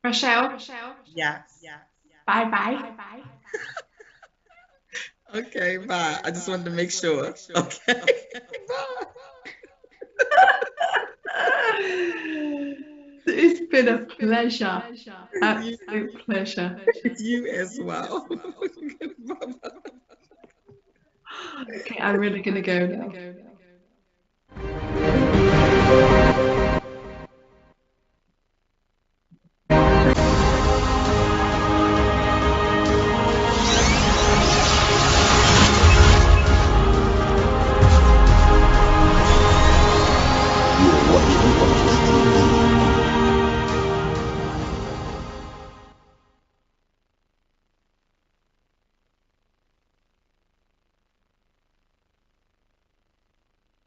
Rochelle, Yes. bye. Okay, bye. I just wanted to make sure. Okay. Bye. It's been a pleasure. Absolute pleasure. You as well. Okay, I'm really gonna go now.